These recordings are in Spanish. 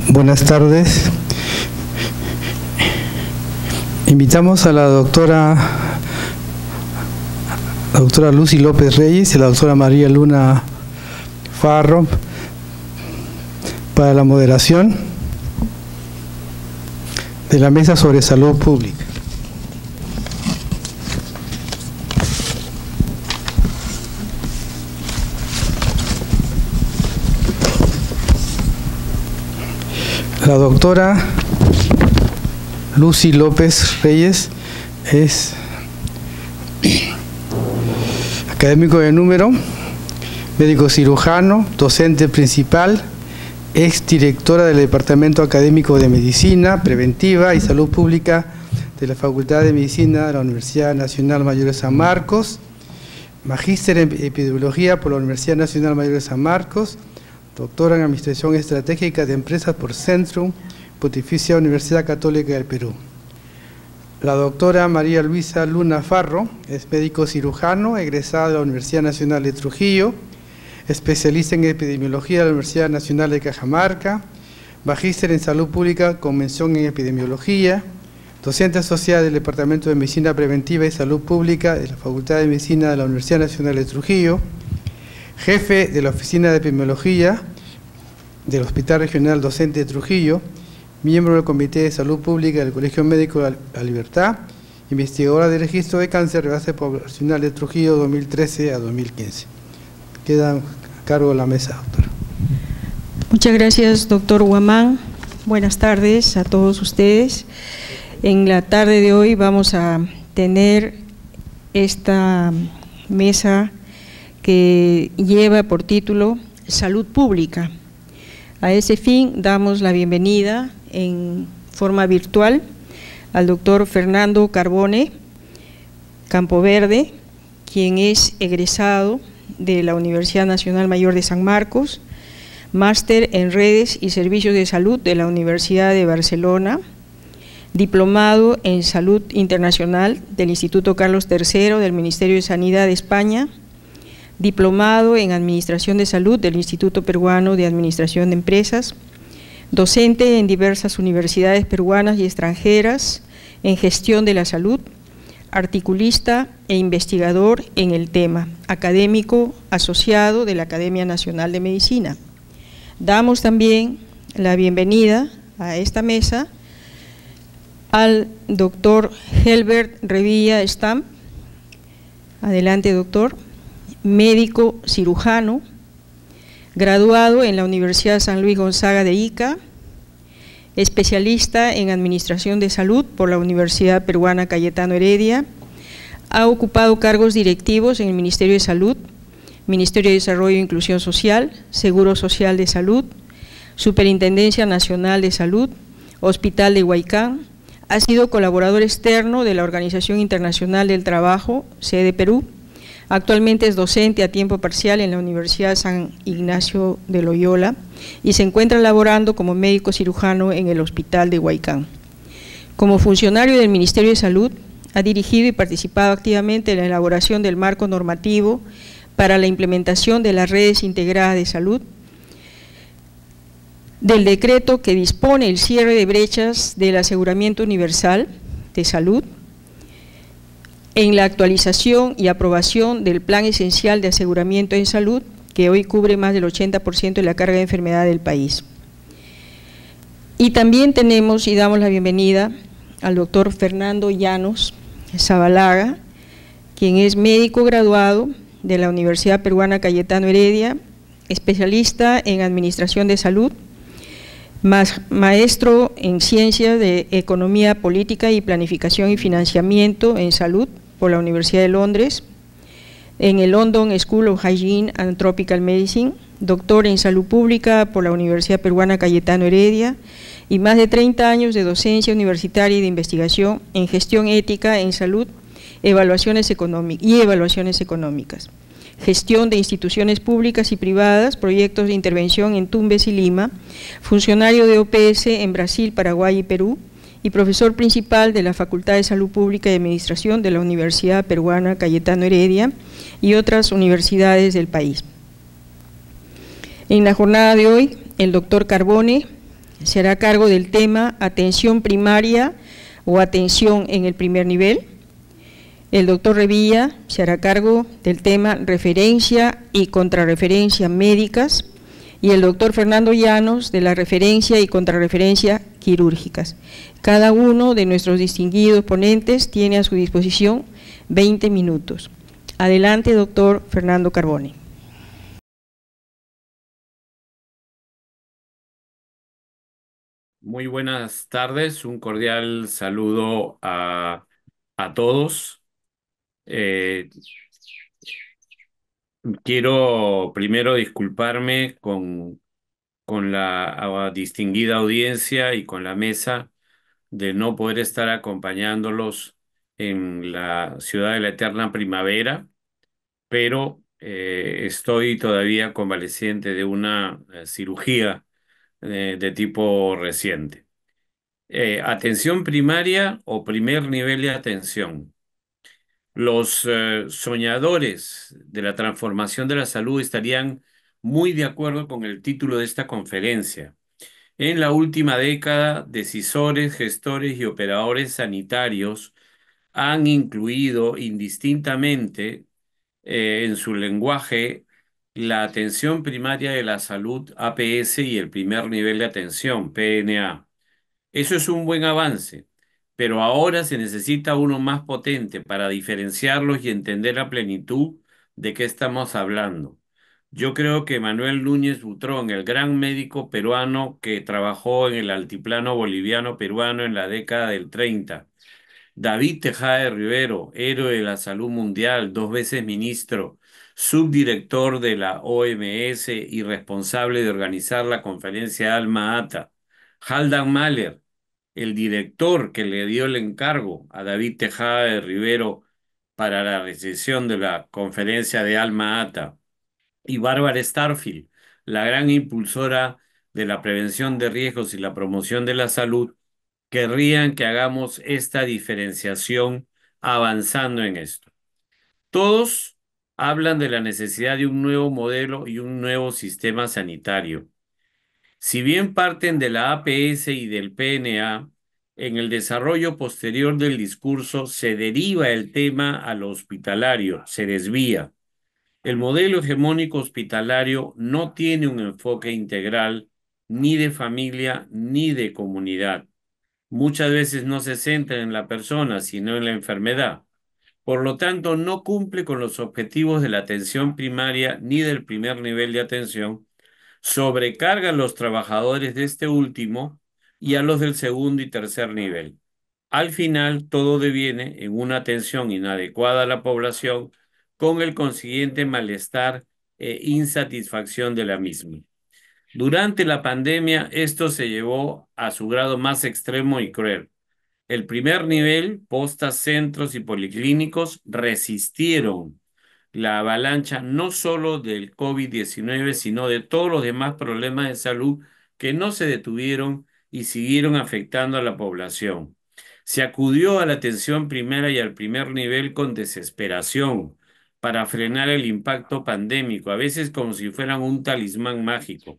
Buenas tardes. Invitamos a la doctora Lucy López Reyes y a la doctora María Luna Farro para la moderación de la mesa sobre salud pública. La doctora Lucy López Reyes es académico de número, médico cirujano, docente principal, ex directora del Departamento Académico de Medicina Preventiva y Salud Pública de la Facultad de Medicina de la Universidad Nacional Mayor de San Marcos, magíster en Epidemiología por la Universidad Nacional Mayor de San Marcos, doctora en Administración Estratégica de Empresas por Centrum, Pontificia Universidad Católica del Perú. La doctora María Luisa Luna Farro es médico cirujano, egresada de la Universidad Nacional de Trujillo, especialista en epidemiología de la Universidad Nacional de Cajamarca, magíster en salud pública con mención en epidemiología, docente asociada del Departamento de Medicina Preventiva y Salud Pública de la Facultad de Medicina de la Universidad Nacional de Trujillo, jefe de la Oficina de Epidemiología del Hospital Regional Docente de Trujillo, miembro del Comité de Salud Pública del Colegio Médico de la Libertad, investigadora del registro de cáncer de base poblacional de Trujillo 2013 a 2015. Queda a cargo de la mesa, doctora. Muchas gracias, doctor Huamán. Buenas tardes a todos ustedes. En la tarde de hoy vamos a tener esta mesa que lleva por título Salud Pública. A ese fin damos la bienvenida en forma virtual al doctor Fernando Carbone Campoverde, quien es egresado de la Universidad Nacional Mayor de San Marcos, máster en Redes y Servicios de Salud de la Universidad de Barcelona, diplomado en Salud Internacional del Instituto Carlos III del Ministerio de Sanidad de España, diplomado en Administración de Salud del Instituto Peruano de Administración de Empresas, docente en diversas universidades peruanas y extranjeras en gestión de la salud, articulista e investigador en el tema, académico asociado de la Academia Nacional de Medicina. Damos también la bienvenida a esta mesa al doctor Helbert Revilla Stamp. Adelante, doctor. Médico cirujano, graduado en la Universidad San Luis Gonzaga de Ica, especialista en Administración de Salud por la Universidad Peruana Cayetano Heredia, ha ocupado cargos directivos en el Ministerio de Salud, Ministerio de Desarrollo e Inclusión Social, Seguro Social de Salud, Superintendencia Nacional de Salud, Hospital de Huaycán, ha sido colaborador externo de la Organización Internacional del Trabajo, sede Perú. Actualmente es docente a tiempo parcial en la Universidad San Ignacio de Loyola y se encuentra laborando como médico cirujano en el Hospital de Huaycán. Como funcionario del Ministerio de Salud, ha dirigido y participado activamente en la elaboración del marco normativo para la implementación de las redes integradas de salud, del decreto que dispone el cierre de brechas del aseguramiento universal de salud, en la actualización y aprobación del Plan Esencial de Aseguramiento en Salud, que hoy cubre más del 80% de la carga de enfermedad del país. Y también tenemos y damos la bienvenida al doctor Fernando Llanos Zabalaga, quien es médico graduado de la Universidad Peruana Cayetano Heredia, especialista en Administración de Salud, maestro en Ciencias de Economía Política y Planificación y Financiamiento en Salud por la Universidad de Londres, en el London School of Hygiene and Tropical Medicine, doctor en Salud Pública por la Universidad Peruana Cayetano Heredia y más de 30 años de docencia universitaria y de investigación en Gestión Ética en Salud, evaluaciones económicas. Gestión de instituciones públicas y privadas, proyectos de intervención en Tumbes y Lima, funcionario de OPS en Brasil, Paraguay y Perú, y profesor principal de la Facultad de Salud Pública y Administración de la Universidad Peruana Cayetano Heredia y otras universidades del país. En la jornada de hoy, el doctor Carbone se hará cargo del tema atención primaria o atención en el primer nivel. El doctor Revilla se hará cargo del tema referencia y contrarreferencia médicas, y el doctor Fernando Llanos de la referencia y contrarreferencia quirúrgicas. Cada uno de nuestros distinguidos ponentes tiene a su disposición 20 minutos. Adelante, doctor Fernando Carbone. Muy buenas tardes, un cordial saludo a todos. Quiero primero disculparme con la distinguida audiencia y con la mesa de no poder estar acompañándolos en la ciudad de la eterna primavera, pero estoy todavía convaleciente de una cirugía de tipo reciente. Atención primaria o primer nivel de atención. Los soñadores de la transformación de la salud estarían muy de acuerdo con el título de esta conferencia. En la última década, decisores, gestores y operadores sanitarios han incluido indistintamente en su lenguaje la atención primaria de la salud, APS, y el primer nivel de atención, PNA. Eso es un buen avance, pero ahora se necesita uno más potente para diferenciarlos y entender a plenitud de qué estamos hablando. Yo creo que Manuel Núñez Butrón, el gran médico peruano que trabajó en el altiplano boliviano peruano en la década del 30, David Tejada de Rivero, héroe de la salud mundial, 2 veces ministro, subdirector de la OMS y responsable de organizar la conferencia Alma-Ata, Haldan Mahler, el director que le dio el encargo a David Tejada de Rivero para la recepción de la conferencia de Alma-Ata, y Bárbara Starfield, la gran impulsora de la prevención de riesgos y la promoción de la salud, querrían que hagamos esta diferenciación avanzando en esto. Todos hablan de la necesidad de un nuevo modelo y un nuevo sistema sanitario. Si bien parten de la APS y del PNA, en el desarrollo posterior del discurso se deriva el tema a lo hospitalario, se desvía. El modelo hegemónico hospitalario no tiene un enfoque integral ni de familia ni de comunidad. Muchas veces no se centra en la persona, sino en la enfermedad. Por lo tanto, no cumple con los objetivos de la atención primaria ni del primer nivel de atención, sobrecarga a los trabajadores de este último y a los del segundo y tercer nivel. Al final, todo deviene en una atención inadecuada a la población, con el consiguiente malestar e insatisfacción de la misma. Durante la pandemia, esto se llevó a su grado más extremo y cruel. El primer nivel, postas, centros y policlínicos resistieron la avalancha no solo del COVID-19, sino de todos los demás problemas de salud que no se detuvieron y siguieron afectando a la población. Se acudió a la atención primera y al primer nivel con desesperación para frenar el impacto pandémico, a veces como si fueran un talismán mágico.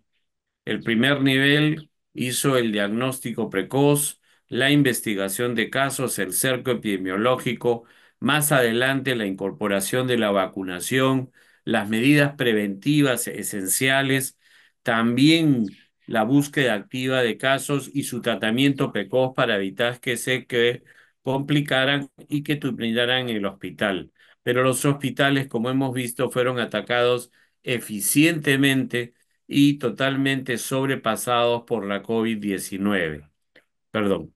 El primer nivel hizo el diagnóstico precoz, la investigación de casos, el cerco epidemiológico, más adelante la incorporación de la vacunación, las medidas preventivas esenciales, también la búsqueda activa de casos y su tratamiento precoz para evitar que complicaran y que terminaran en el hospital. Pero los hospitales, como hemos visto, fueron atacados eficientemente y totalmente sobrepasados por la COVID-19. Perdón.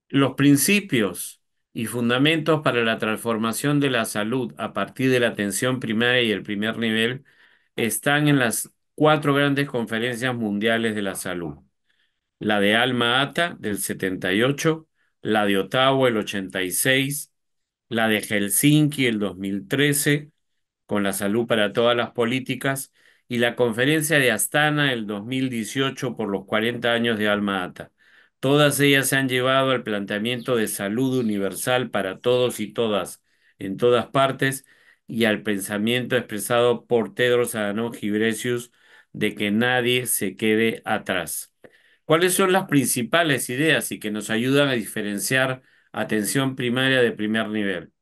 Los principios y fundamentos para la transformación de la salud a partir de la atención primaria y el primer nivel están en las 4 grandes conferencias mundiales de la salud. La de Alma-Ata del 78, la de Ottawa el 86, la de Helsinki el 2013, con la salud para todas las políticas, y la conferencia de Astana el 2018 por los 40 años de Alma Ata. Todas ellas se han llevado al planteamiento de salud universal para todos y todas, en todas partes, y al pensamiento expresado por Tedros Adhanom Ghebreyesus de que nadie se quede atrás. ¿Cuáles son las principales ideas y que nos ayudan a diferenciar atención primaria de primer nivel?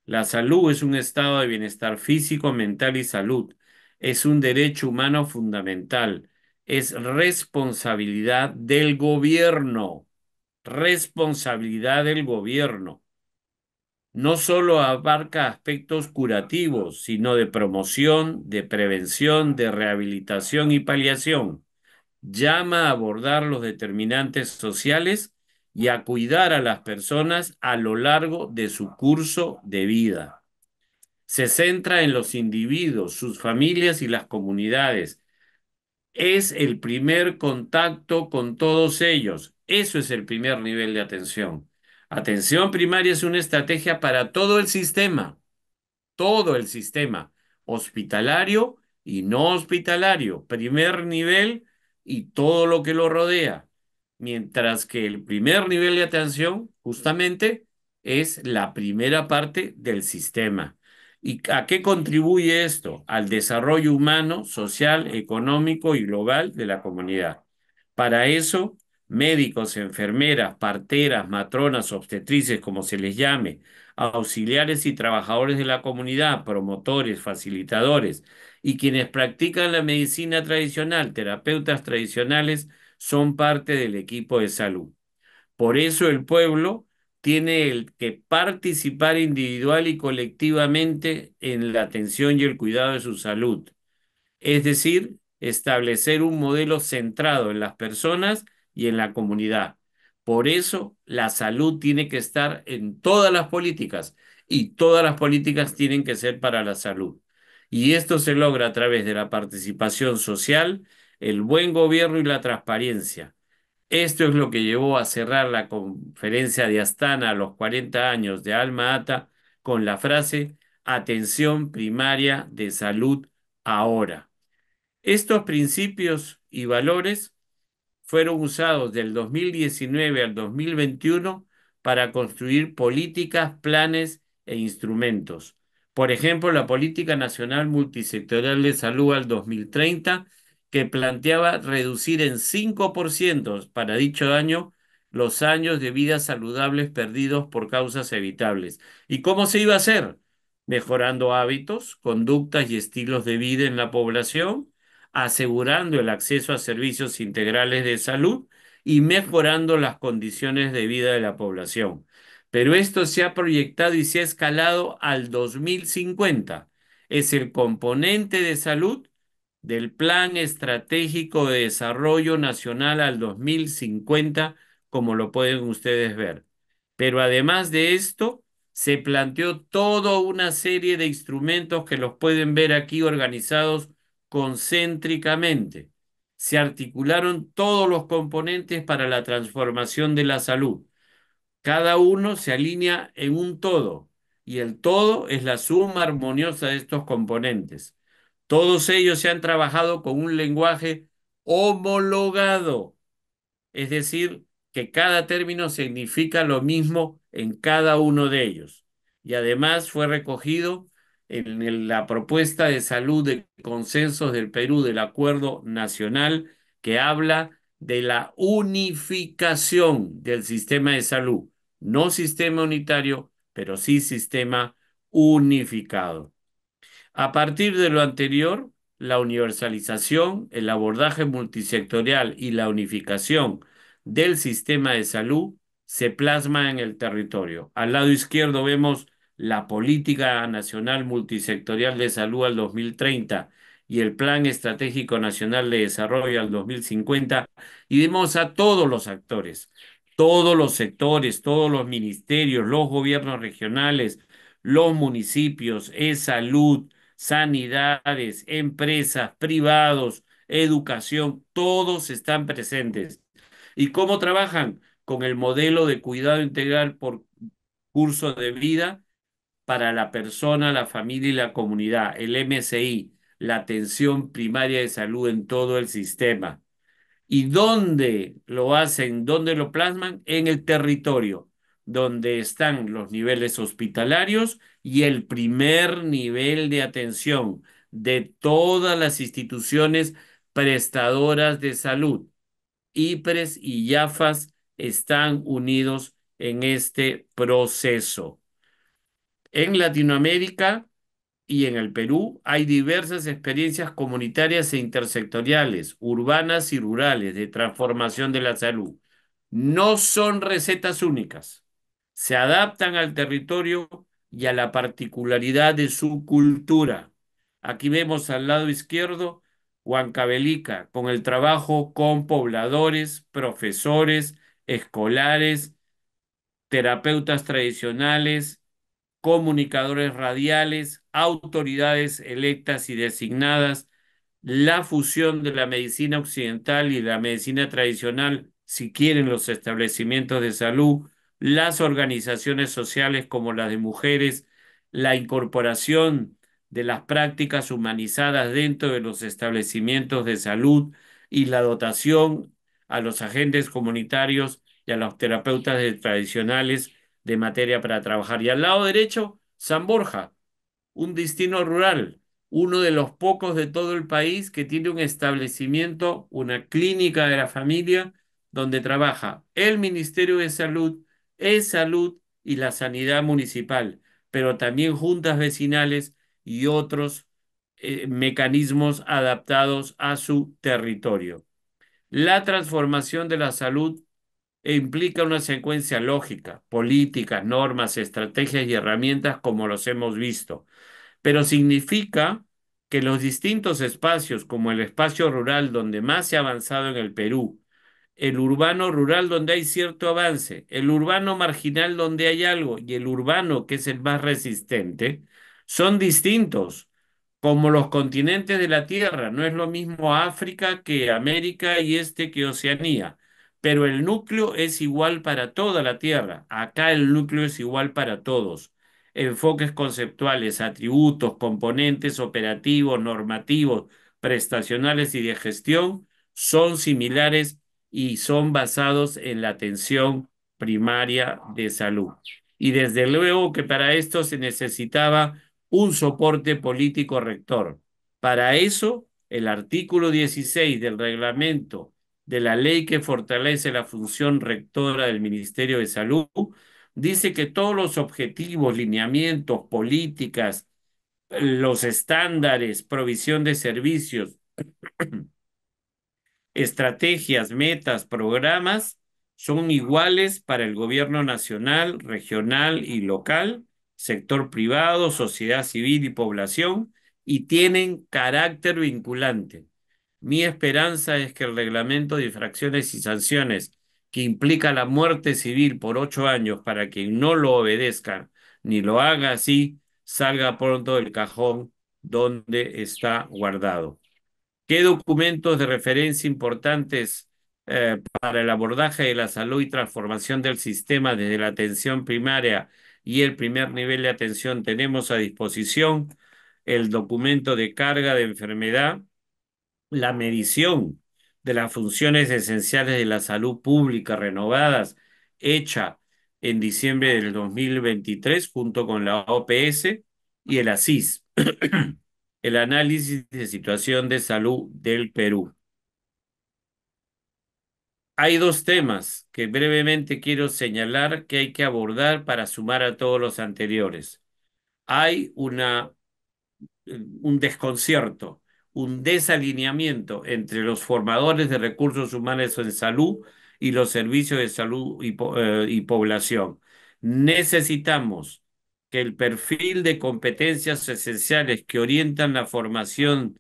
La salud es un estado de bienestar físico, mental y salud. Es un derecho humano fundamental. Es responsabilidad del gobierno. Responsabilidad del gobierno. No solo abarca aspectos curativos, sino de promoción, de prevención, de rehabilitación y paliación. Llama a abordar los determinantes sociales y a cuidar a las personas a lo largo de su curso de vida. Se centra en los individuos, sus familias y las comunidades. Es el primer contacto con todos ellos. Eso es el primer nivel de atención. Atención primaria es una estrategia para todo el sistema, hospitalario y no hospitalario, primer nivel y todo lo que lo rodea. Mientras que el primer nivel de atención, justamente, es la primera parte del sistema. ¿Y a qué contribuye esto? Al desarrollo humano, social, económico y global de la comunidad. Para eso, médicos, enfermeras, parteras, matronas, obstetrices, como se les llame, auxiliares y trabajadores de la comunidad, promotores, facilitadores y quienes practican la medicina tradicional, terapeutas tradicionales, son parte del equipo de salud. Por eso el pueblo tiene que participar individual y colectivamente en la atención y el cuidado de su salud, es decir, establecer un modelo centrado en las personas y en la comunidad. Por eso la salud tiene que estar en todas las políticas y todas las políticas tienen que ser para la salud. Y esto se logra a través de la participación social, el buen gobierno y la transparencia. Esto es lo que llevó a cerrar la conferencia de Astana a los 40 años de Alma Ata con la frase Atención primaria de salud ahora. Estos principios y valores fueron usados del 2019 al 2021 para construir políticas, planes e instrumentos. Por ejemplo, la Política Nacional Multisectorial de Salud al 2030, que planteaba reducir en 5% para dicho año los años de vida saludables perdidos por causas evitables. ¿Y cómo se iba a hacer? Mejorando hábitos, conductas y estilos de vida en la población, asegurando el acceso a servicios integrales de salud y mejorando las condiciones de vida de la población. Pero esto se ha proyectado y se ha escalado al 2050. Es el componente de salud del Plan Estratégico de Desarrollo Nacional al 2050, como lo pueden ustedes ver. Pero además de esto, se planteó toda una serie de instrumentos que los pueden ver aquí organizados concéntricamente. Se articularon todos los componentes para la transformación de la salud. Cada uno se alinea en un todo y el todo es la suma armoniosa de estos componentes. Todos ellos se han trabajado con un lenguaje homologado, es decir, que cada término significa lo mismo en cada uno de ellos. Y además fue recogido en la propuesta de salud de consensos del Perú del Acuerdo Nacional que habla de la unificación del sistema de salud, no sistema unitario, pero sí sistema unificado. A partir de lo anterior, la universalización, el abordaje multisectorial y la unificación del sistema de salud se plasma en el territorio. Al lado izquierdo vemos la Política Nacional Multisectorial de Salud al 2030 y el Plan Estratégico Nacional de Desarrollo al 2050 y vemos a todos los actores, todos los sectores, todos los ministerios, los gobiernos regionales, los municipios, salud, sanidades, empresas, privados, educación, todos están presentes. ¿Y cómo trabajan? Con el modelo de cuidado integral por curso de vida para la persona, la familia y la comunidad, el MSI, la atención primaria de salud en todo el sistema. ¿Y dónde lo hacen? ¿Dónde lo plasman? En el territorio. donde están los niveles hospitalarios y el primer nivel de atención de todas las instituciones prestadoras de salud. IPRES y IAFAS están unidos en este proceso. En Latinoamérica y en el Perú hay diversas experiencias comunitarias e intersectoriales, urbanas y rurales, de transformación de la salud. No son recetas únicas. Se adaptan al territorio y a la particularidad de su cultura. Aquí vemos al lado izquierdo Huancavelica, con el trabajo con pobladores, profesores, escolares, terapeutas tradicionales, comunicadores radiales, autoridades electas y designadas, la fusión de la medicina occidental y la medicina tradicional, si quieren los establecimientos de salud, las organizaciones sociales como las de mujeres, la incorporación de las prácticas humanizadas dentro de los establecimientos de salud y la dotación a los agentes comunitarios y a los terapeutas tradicionales de materia para trabajar. Y al lado derecho, San Borja, un destino rural, uno de los pocos de todo el país que tiene un establecimiento, una clínica de la familia, donde trabaja el Ministerio de Salud, Salud y la Sanidad Municipal, pero también juntas vecinales y otros mecanismos adaptados a su territorio. La transformación de la salud implica una secuencia lógica, políticas, normas, estrategias y herramientas como los hemos visto, pero significa que los distintos espacios, como el espacio rural donde más se ha avanzado en el Perú, el urbano rural donde hay cierto avance, el urbano marginal donde hay algo y el urbano que es el más resistente, son distintos, como los continentes de la Tierra. No es lo mismo África que América y este que Oceanía, pero el núcleo es igual para toda la Tierra. Acá el núcleo es igual para todos. Enfoques conceptuales, atributos, componentes operativos, normativos, prestacionales y de gestión son similares y son basados en la atención primaria de salud. Y desde luego que para esto se necesitaba un soporte político rector. Para eso, el artículo 16 del reglamento de la ley que fortalece la función rectora del Ministerio de Salud dice que todos los objetivos, lineamientos, políticas, los estándares, provisión de servicios, estrategias, metas, programas son iguales para el gobierno nacional, regional y local, sector privado, sociedad civil y población, y tienen carácter vinculante. Mi esperanza es que el reglamento de infracciones y sanciones que implica la muerte civil por 8 años para quien no lo obedezca ni lo haga así, salga pronto del cajón donde está guardado. ¿Qué documentos de referencia importantes para el abordaje de la salud y transformación del sistema desde la atención primaria y el primer nivel de atención tenemos a disposición? El documento de carga de enfermedad, la medición de las funciones esenciales de la salud pública renovadas, hecha en diciembre del 2023 junto con la OPS y el ASIS, el análisis de situación de salud del Perú. Hay dos temas que brevemente quiero señalar que hay que abordar para sumar a todos los anteriores. Hay un desconcierto, un desalineamiento entre los formadores de recursos humanos en salud y los servicios de salud y población. Necesitamos que el perfil de competencias esenciales que orientan la formación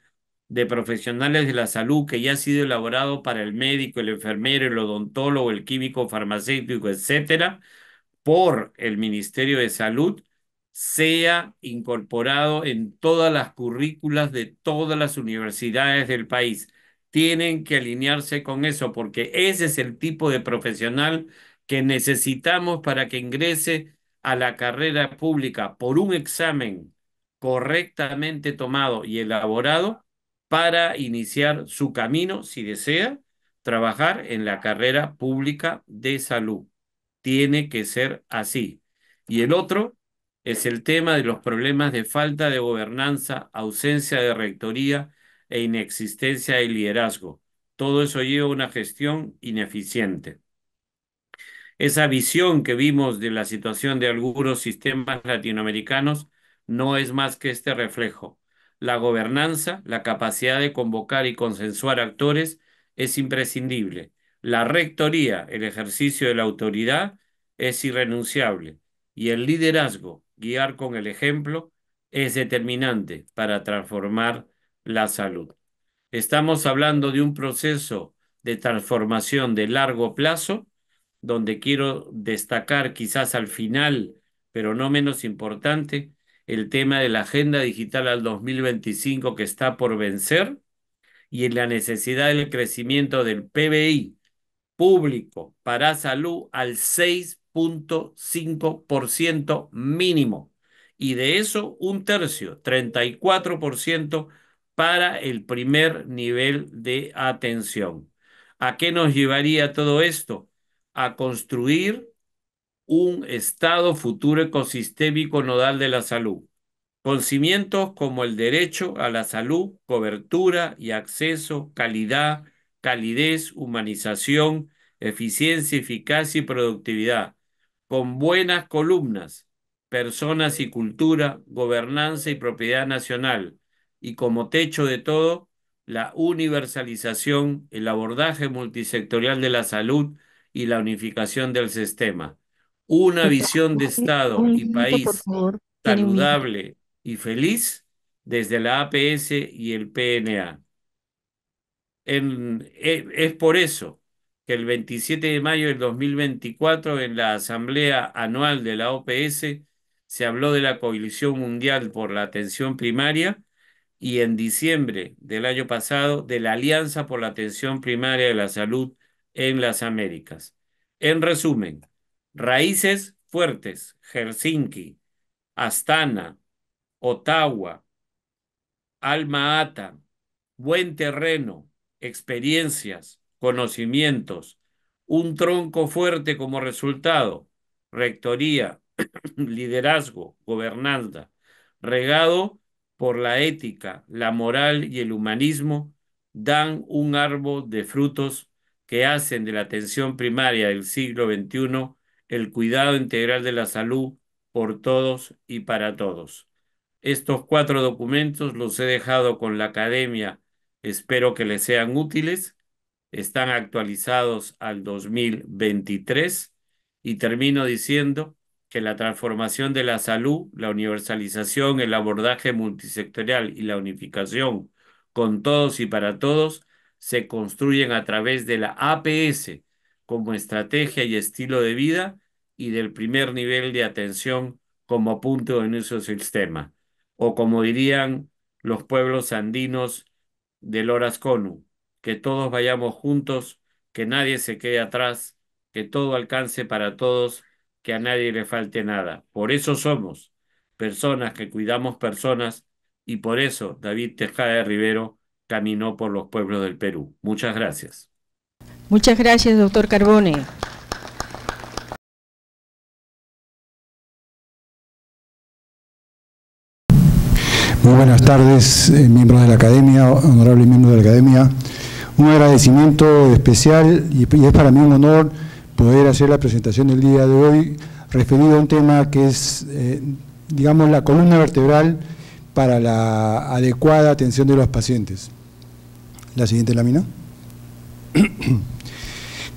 de profesionales de la salud que ya ha sido elaborado para el médico, el enfermero, el odontólogo, el químico farmacéutico, etcétera, por el Ministerio de Salud sea incorporado en todas las currículas de todas las universidades del país. Tienen que alinearse con eso porque ese es el tipo de profesional que necesitamos para que ingrese a la carrera pública por un examen correctamente tomado y elaborado para iniciar su camino, si desea, trabajar en la carrera pública de salud. Tiene que ser así. Y el otro es el tema de los problemas de falta de gobernanza, ausencia de rectoría e inexistencia de liderazgo. Todo eso lleva a una gestión ineficiente. Esa visión que vimos de la situación de algunos sistemas latinoamericanos no es más que este reflejo. La gobernanza, la capacidad de convocar y consensuar actores es imprescindible. La rectoría, el ejercicio de la autoridad, es irrenunciable. Y el liderazgo, guiar con el ejemplo, es determinante para transformar la salud. Estamos hablando de un proceso de transformación de largo plazo, donde quiero destacar quizás al final, pero no menos importante, el tema de la Agenda Digital al 2025 que está por vencer y en la necesidad del crecimiento del PBI público para salud al 6.5% mínimo. Y de eso un tercio, 34% para el primer nivel de atención. ¿A qué nos llevaría todo esto? A construir un estado futuro ecosistémico nodal de la salud, con cimientos como el derecho a la salud, cobertura y acceso, calidad, calidez, humanización, eficiencia, eficacia y productividad, con buenas columnas, personas y cultura, gobernanza y propiedad nacional, y como techo de todo, la universalización, el abordaje multisectorial de la salud y la unificación del sistema. Una visión de Estado Un y minuto, por país favor. Tiene un minuto. saludable y feliz desde la APS y el PNA. Es por eso que el 27 de mayo del 2024, en la Asamblea Anual de la OPS, se habló de la Coalición Mundial por la Atención Primaria y en diciembre del año pasado de la Alianza por la Atención Primaria de la Salud en las Américas. En resumen, raíces fuertes, Helsinki, Astana, Ottawa, Alma Ata, buen terreno, experiencias, conocimientos, un tronco fuerte como resultado, rectoría, liderazgo, gobernanza, regado por la ética, la moral y el humanismo, dan un árbol de frutos que hacen de la atención primaria del siglo XXI el cuidado integral de la salud por todos y para todos. Estos 4 documentos los he dejado con la academia, espero que les sean útiles. Están actualizados al 2023 y termino diciendo que la transformación de la salud, la universalización, el abordaje multisectorial y la unificación con todos y para todos se construyen a través de la APS como estrategia y estilo de vida y del primer nivel de atención como punto de nuestro sistema. O como dirían los pueblos andinos del Horas Conu, que todos vayamos juntos, que nadie se quede atrás, que todo alcance para todos, que a nadie le falte nada. Por eso somos personas que cuidamos personas y por eso David Tejada de Rivero caminó por los pueblos del Perú. Muchas gracias. Muchas gracias, doctor Carbone. Muy buenas tardes, miembros de la Academia, honorables miembros de la Academia. Un agradecimiento especial y es para mí un honor poder hacer la presentación del día de hoy referido a un tema que es, digamos, la columna vertebral para la adecuada atención de los pacientes. La siguiente lámina.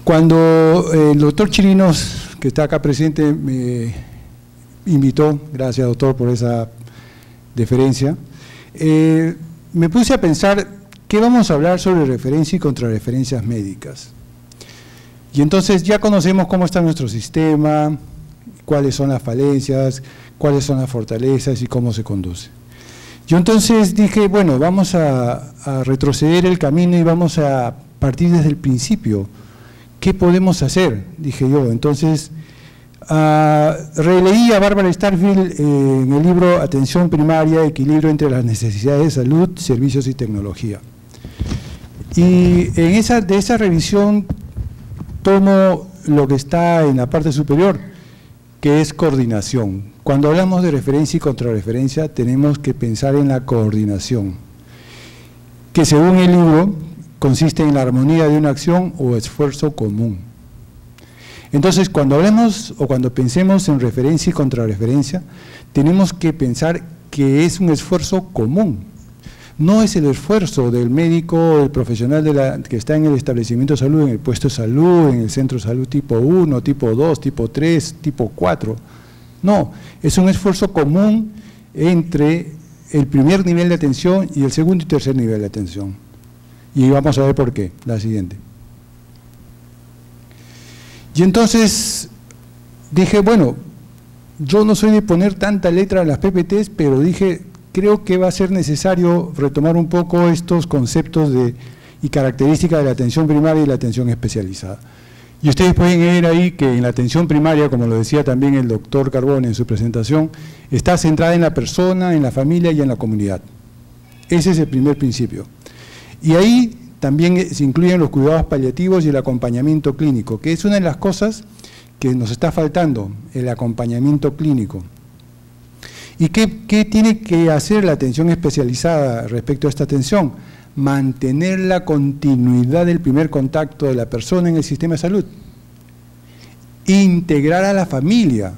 Cuando el doctor Chirinos, que está acá presente, me invitó, gracias doctor por esa deferencia, me puse a pensar qué vamos a hablar sobre referencia y contrarreferencias médicas. Y entonces ya conocemos cómo está nuestro sistema, cuáles son las falencias, cuáles son las fortalezas y cómo se conduce. Yo entonces dije, bueno, vamos a retroceder el camino y vamos a partir desde el principio. ¿Qué podemos hacer? Dije yo. Entonces, releí a Barbara Starfield en el libro Atención Primaria, Equilibrio entre las necesidades de salud, servicios y tecnología. Y de esa revisión tomo lo que está en la parte superior, que es coordinación. Cuando hablamos de referencia y contrarreferencia, tenemos que pensar en la coordinación, que según el libro consiste en la armonía de una acción o esfuerzo común. Entonces, cuando hablemos o cuando pensemos en referencia y contrarreferencia, tenemos que pensar que es un esfuerzo común. No es el esfuerzo del médico o del profesional que está en el establecimiento de salud, en el puesto de salud, en el centro de salud tipo 1, tipo 2, tipo 3, tipo 4. No, es un esfuerzo común entre el primer nivel de atención y el segundo y tercer nivel de atención. Y vamos a ver por qué, la siguiente. Y entonces dije, bueno, yo no soy de poner tanta letra en las PPTs, pero dije, creo que va a ser necesario retomar un poco estos conceptos y características de la atención primaria y la atención especializada. Y ustedes pueden ver ahí que en la atención primaria, como lo decía también el doctor Carbone en su presentación, está centrada en la persona, en la familia y en la comunidad. Ese es el primer principio. Y ahí también se incluyen los cuidados paliativos y el acompañamiento clínico, que es una de las cosas que nos está faltando, el acompañamiento clínico. ¿Y qué tiene que hacer la atención especializada respecto a esta atención? Mantener la continuidad del primer contacto de la persona en el sistema de salud. Integrar a la familia,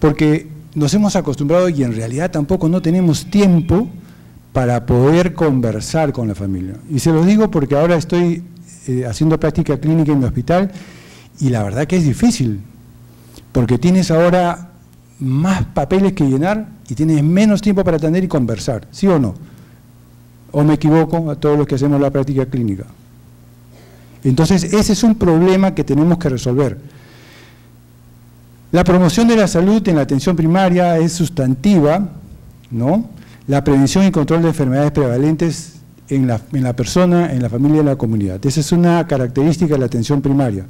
porque nos hemos acostumbrado y en realidad tampoco no tenemos tiempo para poder conversar con la familia. Y se lo digo porque ahora estoy haciendo práctica clínica en mi hospital y la verdad que es difícil, porque tienes ahora más papeles que llenar y tienes menos tiempo para atender y conversar, ¿sí o no? ¿O me equivoco a todos los que hacemos la práctica clínica? Entonces, ese es un problema que tenemos que resolver. La promoción de la salud en la atención primaria es sustantiva, ¿no? La prevención y control de enfermedades prevalentes en la persona, en la familia y en la comunidad. Esa es una característica de la atención primaria.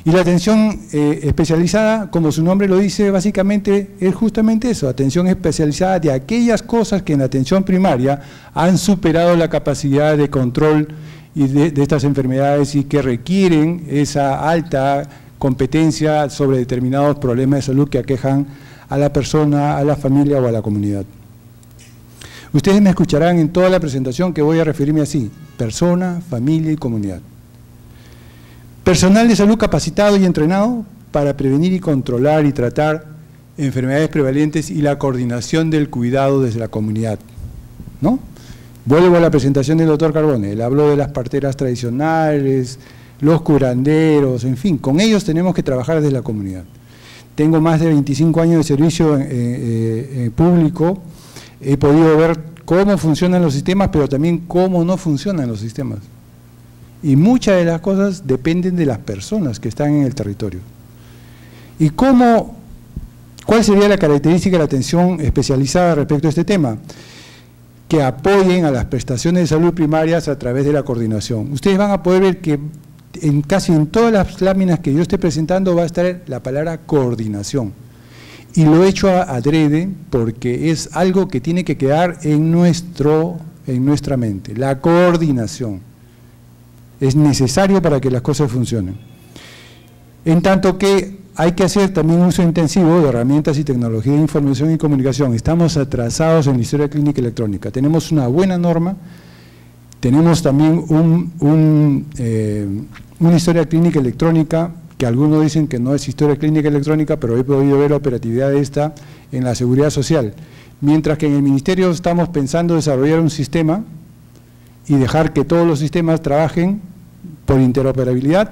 Y la atención especializada, como su nombre lo dice, básicamente es justamente eso, atención especializada de aquellas cosas que en la atención primaria han superado la capacidad de control y de estas enfermedades y que requieren esa alta competencia sobre determinados problemas de salud que aquejan a la persona, a la familia o a la comunidad. Ustedes me escucharán en toda la presentación que voy a referirme así, persona, familia y comunidad. Personal de salud capacitado y entrenado para prevenir y controlar y tratar enfermedades prevalentes y la coordinación del cuidado desde la comunidad, ¿no? Vuelvo a la presentación del doctor Carbone, él habló de las parteras tradicionales, los curanderos, en fin, con ellos tenemos que trabajar desde la comunidad. Tengo más de 25 años de servicio público, he podido ver cómo funcionan los sistemas, pero también cómo no funcionan los sistemas. Y muchas de las cosas dependen de las personas que están en el territorio. ¿Y cuál sería la característica de la atención especializada respecto a este tema? Que apoyen a las prestaciones de salud primarias a través de la coordinación. Ustedes van a poder ver que casi en todas las láminas que yo esté presentando va a estar la palabra coordinación. Y lo he hecho adrede porque es algo que tiene que quedar en nuestra mente, la coordinación. Es necesario para que las cosas funcionen. En tanto que hay que hacer también uso intensivo de herramientas y tecnología de información y comunicación. Estamos atrasados en la historia clínica electrónica. Tenemos una buena norma, tenemos también una historia clínica electrónica, que algunos dicen que no es historia clínica electrónica, pero he podido ver la operatividad de esta en la seguridad social. Mientras que en el Ministerio estamos pensando desarrollar un sistema y dejar que todos los sistemas trabajen por interoperabilidad,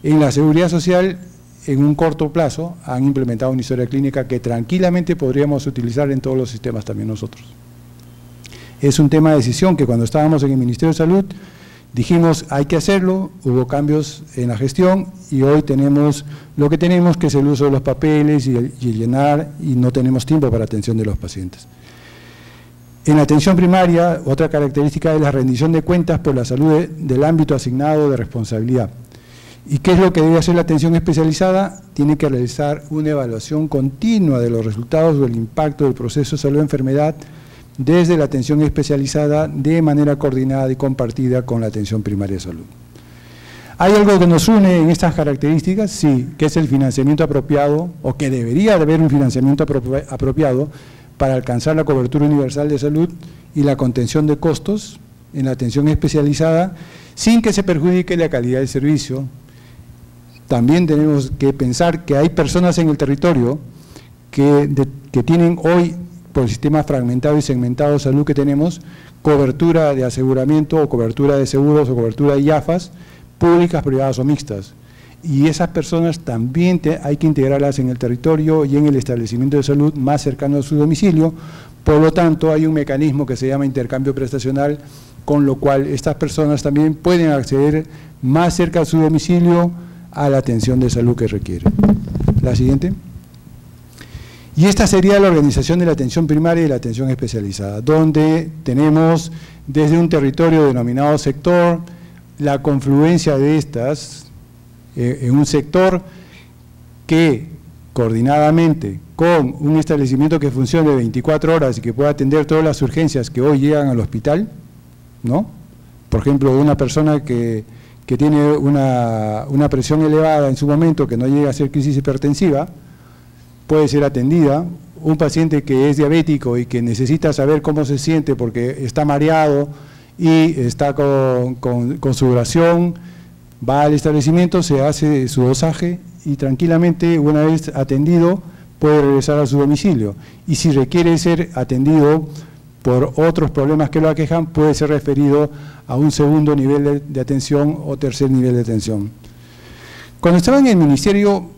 en la seguridad social, en un corto plazo, han implementado una historia clínica que tranquilamente podríamos utilizar en todos los sistemas también nosotros. Es un tema de decisión que cuando estábamos en el Ministerio de Salud dijimos hay que hacerlo, hubo cambios en la gestión y hoy tenemos lo que tenemos, que es el uso de los papeles y llenar, y no tenemos tiempo para atención de los pacientes. En la atención primaria, otra característica es la rendición de cuentas por la salud del ámbito asignado de responsabilidad. ¿Y qué es lo que debe hacer la atención especializada? Tiene que realizar una evaluación continua de los resultados o el impacto del proceso de salud-enfermedad desde la atención especializada de manera coordinada y compartida con la atención primaria de salud. ¿Hay algo que nos une en estas características? Sí, que es el financiamiento apropiado, o que debería de haber un financiamiento apropiado para alcanzar la cobertura universal de salud y la contención de costos en la atención especializada, sin que se perjudique la calidad del servicio. También tenemos que pensar que hay personas en el territorio que tienen hoy, por el sistema fragmentado y segmentado de salud que tenemos, cobertura de aseguramiento o cobertura de seguros o cobertura de IAFAS, públicas, privadas o mixtas. Y esas personas también hay que integrarlas en el territorio y en el establecimiento de salud más cercano a su domicilio. Por lo tanto, hay un mecanismo que se llama intercambio prestacional, con lo cual estas personas también pueden acceder más cerca a su domicilio a la atención de salud que requieren. La siguiente. Y esta sería la organización de la atención primaria y la atención especializada, donde tenemos desde un territorio denominado sector, la confluencia de estas en un sector que coordinadamente con un establecimiento que funcione 24 horas y que pueda atender todas las urgencias que hoy llegan al hospital, ¿no? Por ejemplo, una persona que tiene una presión elevada en su momento, que no llega a ser crisis hipertensiva, puede ser atendida. Un paciente que es diabético y que necesita saber cómo se siente porque está mareado y está con sudoración, va al establecimiento, se hace su dosaje y tranquilamente, una vez atendido, puede regresar a su domicilio. Y si requiere ser atendido por otros problemas que lo aquejan, puede ser referido a un segundo nivel de atención o tercer nivel de atención. Cuando estaba en el ministerio,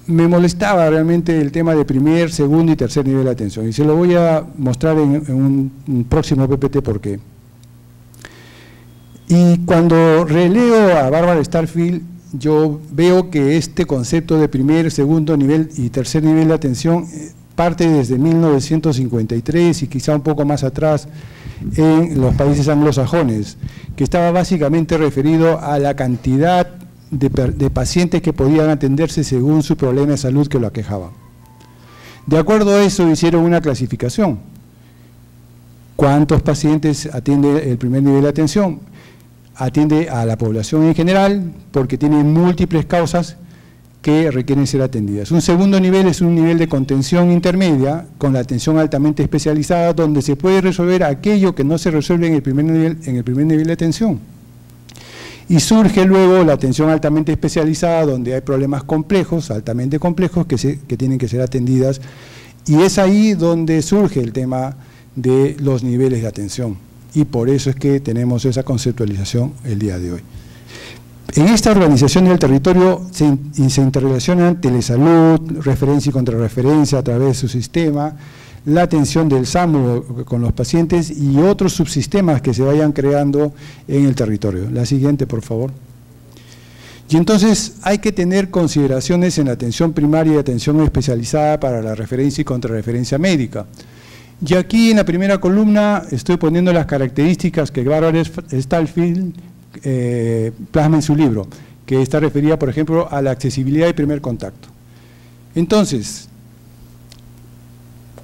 me molestaba realmente el tema de primer, segundo y tercer nivel de atención, y se lo voy a mostrar en un próximo PPT por qué. Y cuando releo a Barbara Starfield, yo veo que este concepto de primer, segundo nivel y tercer nivel de atención parte desde 1953 y quizá un poco más atrás en los países anglosajones, que estaba básicamente referido a la cantidad de pacientes que podían atenderse según su problema de salud que lo aquejaba. De acuerdo a eso hicieron una clasificación. ¿Cuántos pacientes atiende el primer nivel de atención? Atiende a la población en general porque tiene múltiples causas que requieren ser atendidas. Un segundo nivel es un nivel de contención intermedia con la atención altamente especializada, donde se puede resolver aquello que no se resuelve en el primer nivel de atención. Y surge luego la atención altamente especializada, donde hay problemas complejos, altamente complejos, que tienen que ser atendidas, y es ahí donde surge el tema de los niveles de atención, y por eso es que tenemos esa conceptualización el día de hoy. En esta organización del territorio se interrelacionan telesalud, referencia y contrarreferencia a través de su sistema, la atención del SAMU con los pacientes y otros subsistemas que se vayan creando en el territorio. La siguiente, por favor. Y entonces hay que tener consideraciones en la atención primaria y atención especializada para la referencia y contrarreferencia médica. Y aquí en la primera columna estoy poniendo las características que Barbara Starfield plasma en su libro, que está referida, por ejemplo, a la accesibilidad y primer contacto. Entonces,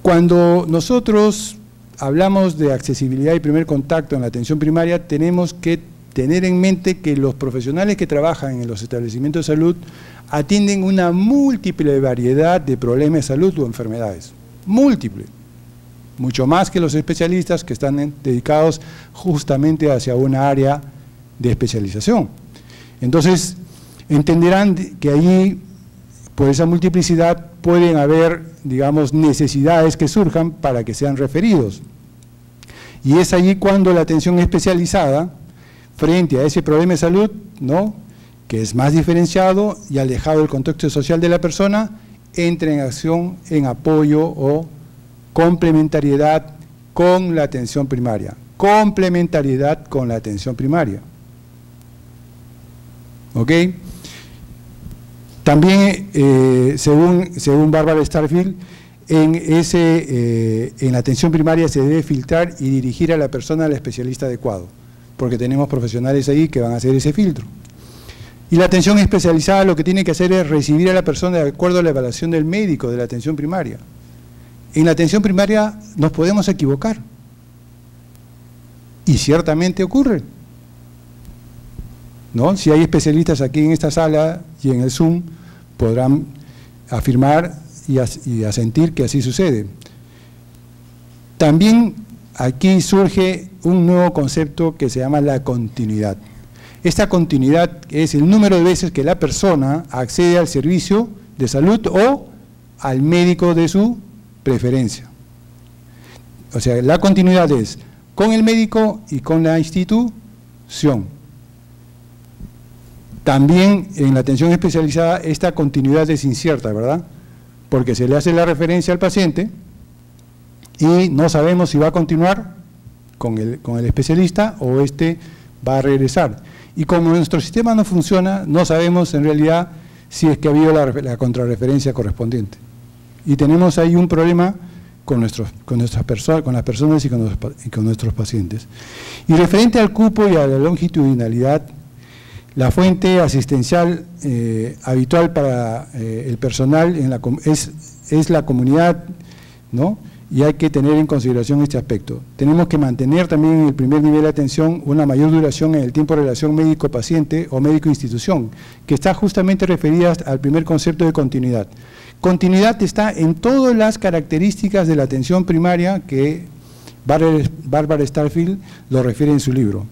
cuando nosotros hablamos de accesibilidad y primer contacto en la atención primaria, tenemos que tener en mente que los profesionales que trabajan en los establecimientos de salud atienden una múltiple variedad de problemas de salud o enfermedades, múltiple, mucho más que los especialistas que están dedicados justamente hacia una área de especialización. Entonces, entenderán que allí, por esa multiplicidad, pueden haber, digamos, necesidades que surjan para que sean referidos. Y es allí cuando la atención especializada, frente a ese problema de salud, ¿no?, que es más diferenciado y alejado del contexto social de la persona, entra en acción en apoyo o complementariedad con la atención primaria. Complementariedad con la atención primaria. ¿Ok? También, según Barbara Starfield, en la atención primaria se debe filtrar y dirigir a la persona al especialista adecuado, porque tenemos profesionales ahí que van a hacer ese filtro. Y la atención especializada lo que tiene que hacer es recibir a la persona de acuerdo a la evaluación del médico de la atención primaria. En la atención primaria nos podemos equivocar, y ciertamente ocurre. ¿no? Si hay especialistas aquí en esta sala y en el Zoom, podrán afirmar y asentir que así sucede. También aquí surge un nuevo concepto que se llama la continuidad. Esta continuidad es el número de veces que la persona accede al servicio de salud o al médico de su preferencia. O sea, la continuidad es con el médico y con la institución. También en la atención especializada esta continuidad es incierta, ¿verdad? Porque se le hace la referencia al paciente y no sabemos si va a continuar con el especialista o va a regresar. Y como nuestro sistema no funciona, no sabemos en realidad si es que ha habido la contrarreferencia correspondiente. Y tenemos ahí un problema con las personas y con nuestros pacientes. Y referente al cupo y a la longitudinalidad, la fuente asistencial habitual para el personal es la comunidad, ¿no? Y hay que tener en consideración este aspecto. Tenemos que mantener también en el primer nivel de atención una mayor duración en el tiempo de relación médico-paciente o médico-institución, que está justamente referida al primer concepto de continuidad. Continuidad está en todas las características de la atención primaria que Barbara Starfield lo refiere en su libro.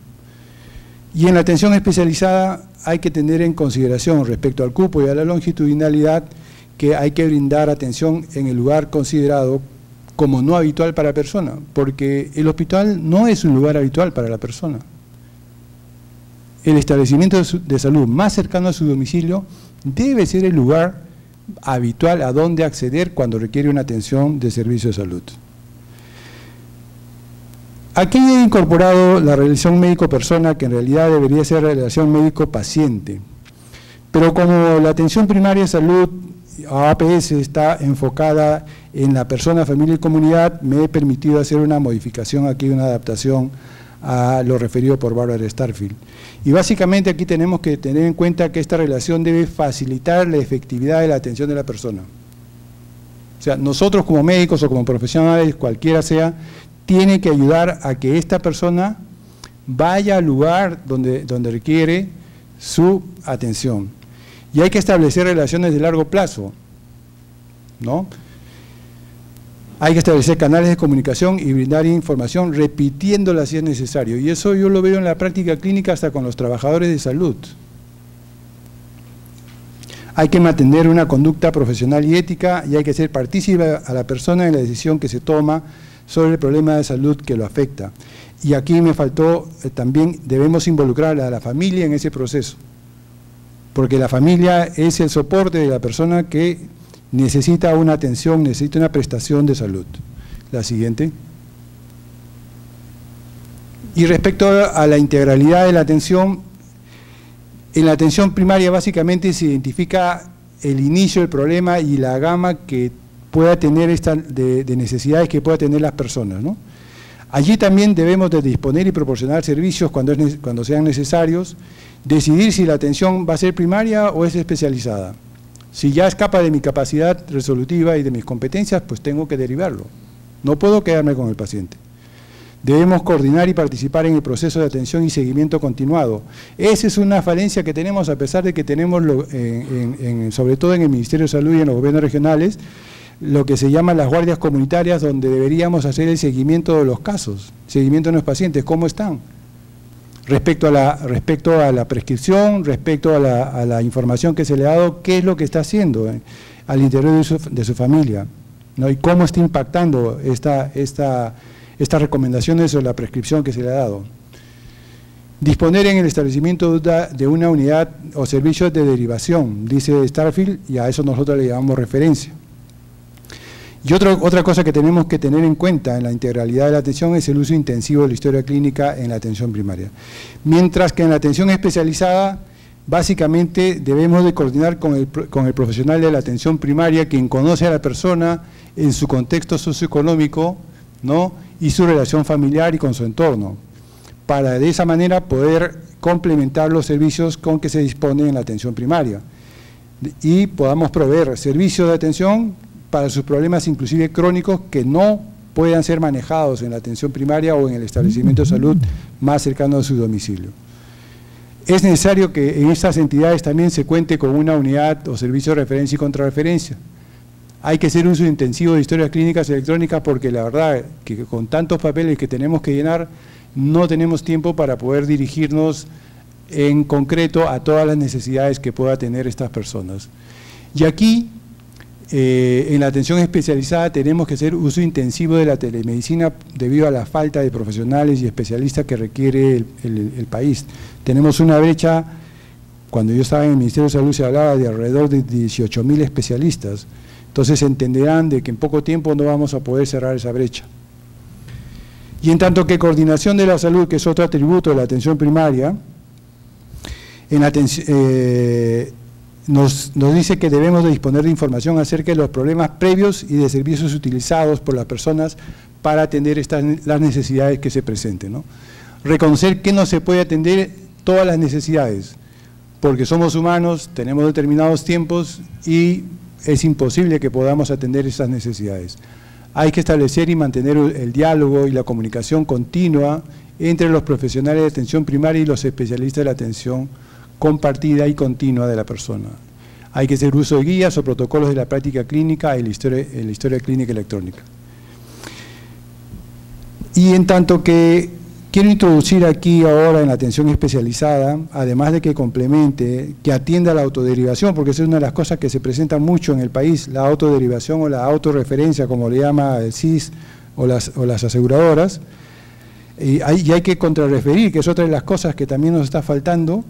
Y en la atención especializada hay que tener en consideración respecto al cupo y a la longitudinalidad que hay que brindar atención en el lugar considerado como no habitual para la persona, porque el hospital no es un lugar habitual para la persona. El establecimiento de salud más cercano a su domicilio debe ser el lugar habitual a donde acceder cuando requiere una atención de servicio de salud. Aquí he incorporado la relación médico-persona, que en realidad debería ser la relación médico-paciente, pero como la atención primaria de salud APS está enfocada en la persona, familia y comunidad, me he permitido hacer una modificación aquí, una adaptación a lo referido por Barbara Starfield. Y básicamente aquí tenemos que tener en cuenta que esta relación debe facilitar la efectividad de la atención de la persona. O sea, nosotros como médicos o como profesionales, cualquiera sea, tiene que ayudar a que esta persona vaya al lugar donde requiere su atención. Y hay que establecer relaciones de largo plazo, ¿no? Hay que establecer canales de comunicación y brindar información repitiéndola si es necesario. Y eso yo lo veo en la práctica clínica hasta con los trabajadores de salud. Hay que mantener una conducta profesional y ética y hay que ser partícipe a la persona en la decisión que se toma sobre el problema de salud que lo afecta. Y aquí me faltó, también debemos involucrar a la familia en ese proceso, porque la familia es el soporte de la persona que necesita una atención, necesita una prestación de salud. La siguiente. Y respecto a la integralidad de la atención, en la atención primaria básicamente se identifica el inicio del problema y la gama que pueda tener de necesidades que pueda tener las personas, ¿no? Allí también debemos de disponer y proporcionar servicios cuando sean necesarios, decidir si la atención va a ser primaria o es especializada. Si ya escapa de mi capacidad resolutiva y de mis competencias, pues tengo que derivarlo. No puedo quedarme con el paciente. Debemos coordinar y participar en el proceso de atención y seguimiento continuado. Esa es una falencia que tenemos, a pesar de que tenemos, sobre todo en el Ministerio de Salud y en los gobiernos regionales, lo que se llama las guardias comunitarias, donde deberíamos hacer el seguimiento de los casos, seguimiento de los pacientes, cómo están, respecto a la prescripción, respecto a la información que se le ha dado, qué es lo que está haciendo al interior de su familia, ¿no? Y cómo está impactando estas recomendaciones sobre la prescripción que se le ha dado. Disponer en el establecimiento de una unidad o servicio de derivación, dice Starfield, y a eso nosotros le llamamos referencia. Y otra cosa que tenemos que tener en cuenta en la integralidad de la atención es el uso intensivo de la historia clínica en la atención primaria. Mientras que en la atención especializada, básicamente debemos de coordinar con el profesional de la atención primaria, quien conoce a la persona en su contexto socioeconómico, ¿no? Y su relación familiar y con su entorno, para de esa manera poder complementar los servicios con que se dispone en la atención primaria y podamos proveer servicios de atención para sus problemas inclusive crónicos que no puedan ser manejados en la atención primaria o en el establecimiento de salud más cercano a su domicilio. Es necesario que en estas entidades también se cuente con una unidad o servicio de referencia y contrarreferencia. Hay que hacer uso intensivo de historias clínicas electrónicas porque la verdad que con tantos papeles que tenemos que llenar, no tenemos tiempo para poder dirigirnos en concreto a todas las necesidades que pueda tener estas personas. Y aquí, en la atención especializada, tenemos que hacer uso intensivo de la telemedicina debido a la falta de profesionales y especialistas que requiere el país. Tenemos una brecha, cuando yo estaba en el Ministerio de Salud se hablaba de alrededor de 18.000 especialistas, entonces entenderán de que en poco tiempo no vamos a poder cerrar esa brecha. Y en tanto que coordinación de la salud, que es otro atributo de la atención primaria, nos dice que debemos de disponer de información acerca de los problemas previos y de servicios utilizados por las personas para atender las necesidades que se presenten, ¿no? Reconocer que no se puede atender todas las necesidades, porque somos humanos, tenemos determinados tiempos y es imposible que podamos atender esas necesidades. Hay que establecer y mantener el diálogo y la comunicación continua entre los profesionales de atención primaria y los especialistas de la atención compartida y continua de la persona. Hay que hacer uso de guías o protocolos de la práctica clínica y la historia clínica electrónica. Y en tanto que quiero introducir aquí ahora en la atención especializada, además de que complemente, que atienda a la autoderivación, porque esa es una de las cosas que se presenta mucho en el país, la autoderivación o la autorreferencia, como le llama el CIS o las aseguradoras, y hay que contrarreferir, que es otra de las cosas que también nos está faltando,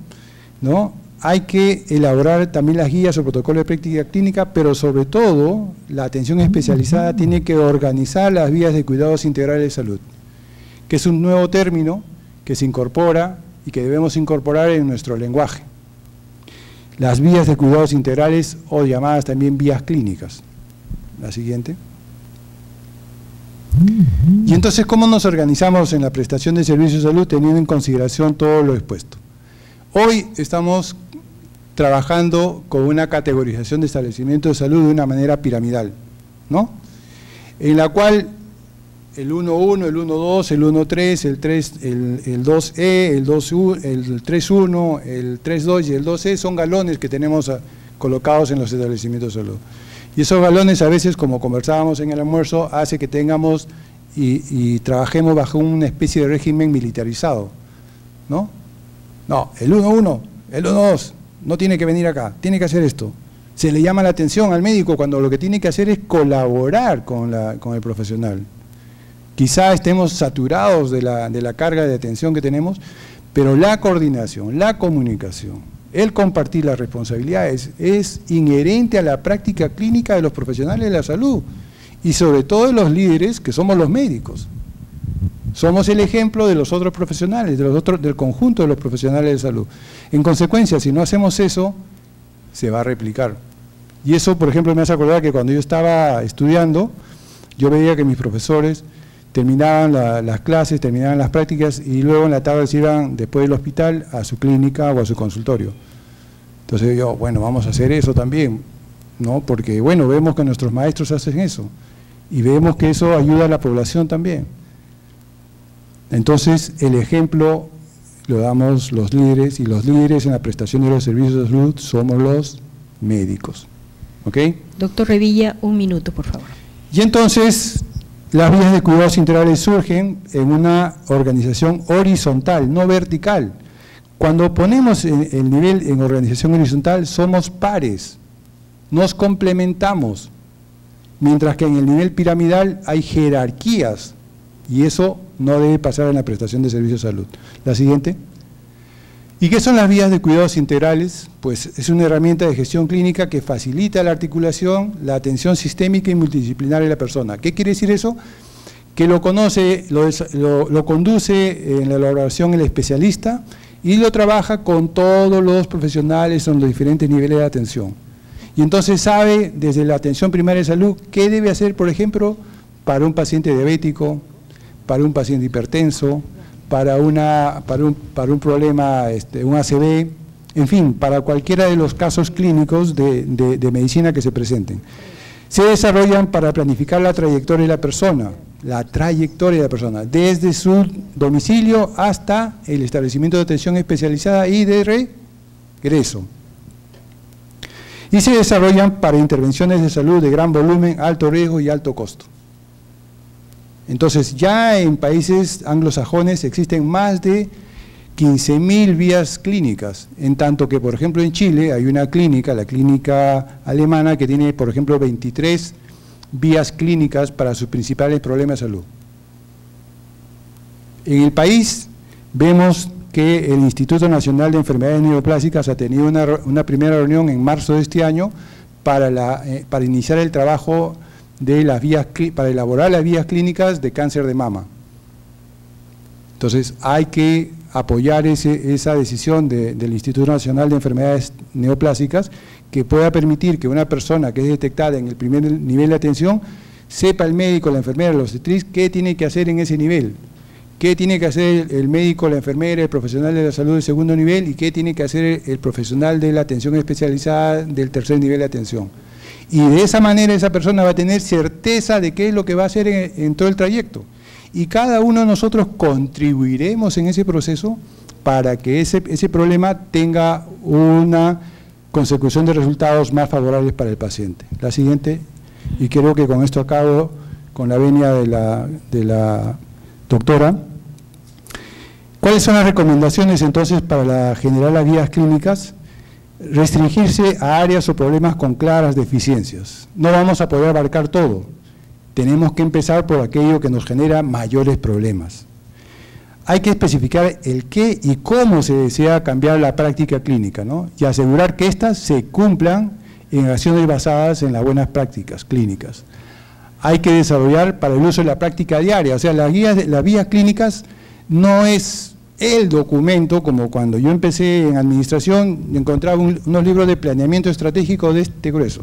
¿no? Hay que elaborar también las guías o protocolos de práctica clínica, pero sobre todo la atención especializada tiene que organizar las vías de cuidados integrales de salud, que es un nuevo término que se incorpora y que debemos incorporar en nuestro lenguaje. Las vías de cuidados integrales o llamadas también vías clínicas. La siguiente. Y entonces, ¿cómo nos organizamos en la prestación de servicios de salud teniendo en consideración todo lo expuesto? Hoy estamos trabajando con una categorización de establecimientos de salud de una manera piramidal, ¿no? En la cual el 1.1, el 1.2, el 1.3, el 3, el 2E, el 2U, el 3.1, el 3.2 y el 2E son galones que tenemos colocados en los establecimientos de salud. Y esos galones a veces, como conversábamos en el almuerzo, hace que tengamos y trabajemos bajo una especie de régimen militarizado, ¿no? No, el 1.1, el 1.2, no tiene que venir acá, tiene que hacer esto. Se le llama la atención al médico cuando lo que tiene que hacer es colaborar con el profesional. Quizá estemos saturados de la carga de atención que tenemos, pero la coordinación, la comunicación, el compartir las responsabilidades es inherente a la práctica clínica de los profesionales de la salud y sobre todo de los líderes que somos los médicos. Somos el ejemplo de los otros profesionales, del conjunto de los profesionales de salud. En consecuencia, si no hacemos eso, se va a replicar. Y eso, por ejemplo, me hace acordar que cuando yo estaba estudiando, yo veía que mis profesores terminaban las clases, terminaban las prácticas y luego en la tarde se iban después del hospital a su clínica o a su consultorio. Entonces yo, bueno, vamos a hacer eso también, ¿no? Porque, bueno, vemos que nuestros maestros hacen eso y vemos que eso ayuda a la población también. Entonces, el ejemplo lo damos los líderes y los líderes en la prestación de los servicios de salud somos los médicos. ¿Ok? Doctor Revilla, 1 minuto, por favor. Y entonces, las vías de cuidados integrales surgen en una organización horizontal, no vertical. Cuando ponemos el nivel en organización horizontal, somos pares, nos complementamos, mientras que en el nivel piramidal hay jerarquías, y eso no debe pasar en la prestación de servicios de salud. La siguiente. ¿Y qué son las vías de cuidados integrales? Pues es una herramienta de gestión clínica que facilita la articulación, la atención sistémica y multidisciplinaria de la persona. ¿Qué quiere decir eso? Que lo conoce, lo conduce en la elaboración el especialista y lo trabaja con todos los profesionales en los diferentes niveles de atención. Y entonces sabe desde la atención primaria de salud qué debe hacer, por ejemplo, para un paciente diabético, para un paciente hipertenso, para un problema, un ACV, en fin, para cualquiera de los casos clínicos de medicina que se presenten. Se desarrollan para planificar la trayectoria de la persona, la trayectoria de la persona, desde su domicilio hasta el establecimiento de atención especializada y de regreso. Y se desarrollan para intervenciones de salud de gran volumen, alto riesgo y alto costo. Entonces, ya en países anglosajones existen más de 15.000 vías clínicas, en tanto que, por ejemplo, en Chile hay una clínica, la clínica alemana, que tiene, por ejemplo, 23 vías clínicas para sus principales problemas de salud. En el país vemos que el Instituto Nacional de Enfermedades Neoplásicas ha tenido una primera reunión en marzo de este año para iniciar el trabajo de las vías, para elaborar las vías clínicas de cáncer de mama. Entonces hay que apoyar esa decisión del Instituto Nacional de Enfermedades Neoplásicas, que pueda permitir que una persona que es detectada en el primer nivel de atención, sepa el médico, la enfermera, la obstetriz, qué tiene que hacer en ese nivel, qué tiene que hacer el médico, la enfermera, el profesional de la salud del segundo nivel y qué tiene que hacer el profesional de la atención especializada del tercer nivel de atención. Y de esa manera esa persona va a tener certeza de qué es lo que va a hacer en todo el trayecto. Y cada uno de nosotros contribuiremos en ese proceso para que ese problema tenga una consecución de resultados más favorables para el paciente. La siguiente, y creo que con esto acabo, con la venia de la doctora. ¿Cuáles son las recomendaciones entonces para generar las guías clínicas? Restringirse a áreas o problemas con claras deficiencias. No vamos a poder abarcar todo. Tenemos que empezar por aquello que nos genera mayores problemas. Hay que especificar el qué y cómo se desea cambiar la práctica clínica, ¿no? Y asegurar que éstas se cumplan en acciones basadas en las buenas prácticas clínicas. Hay que desarrollar para el uso de la práctica diaria, o sea, las vías clínicas no es el documento, como cuando yo empecé en administración, encontraba unos libros de planeamiento estratégico de este grueso.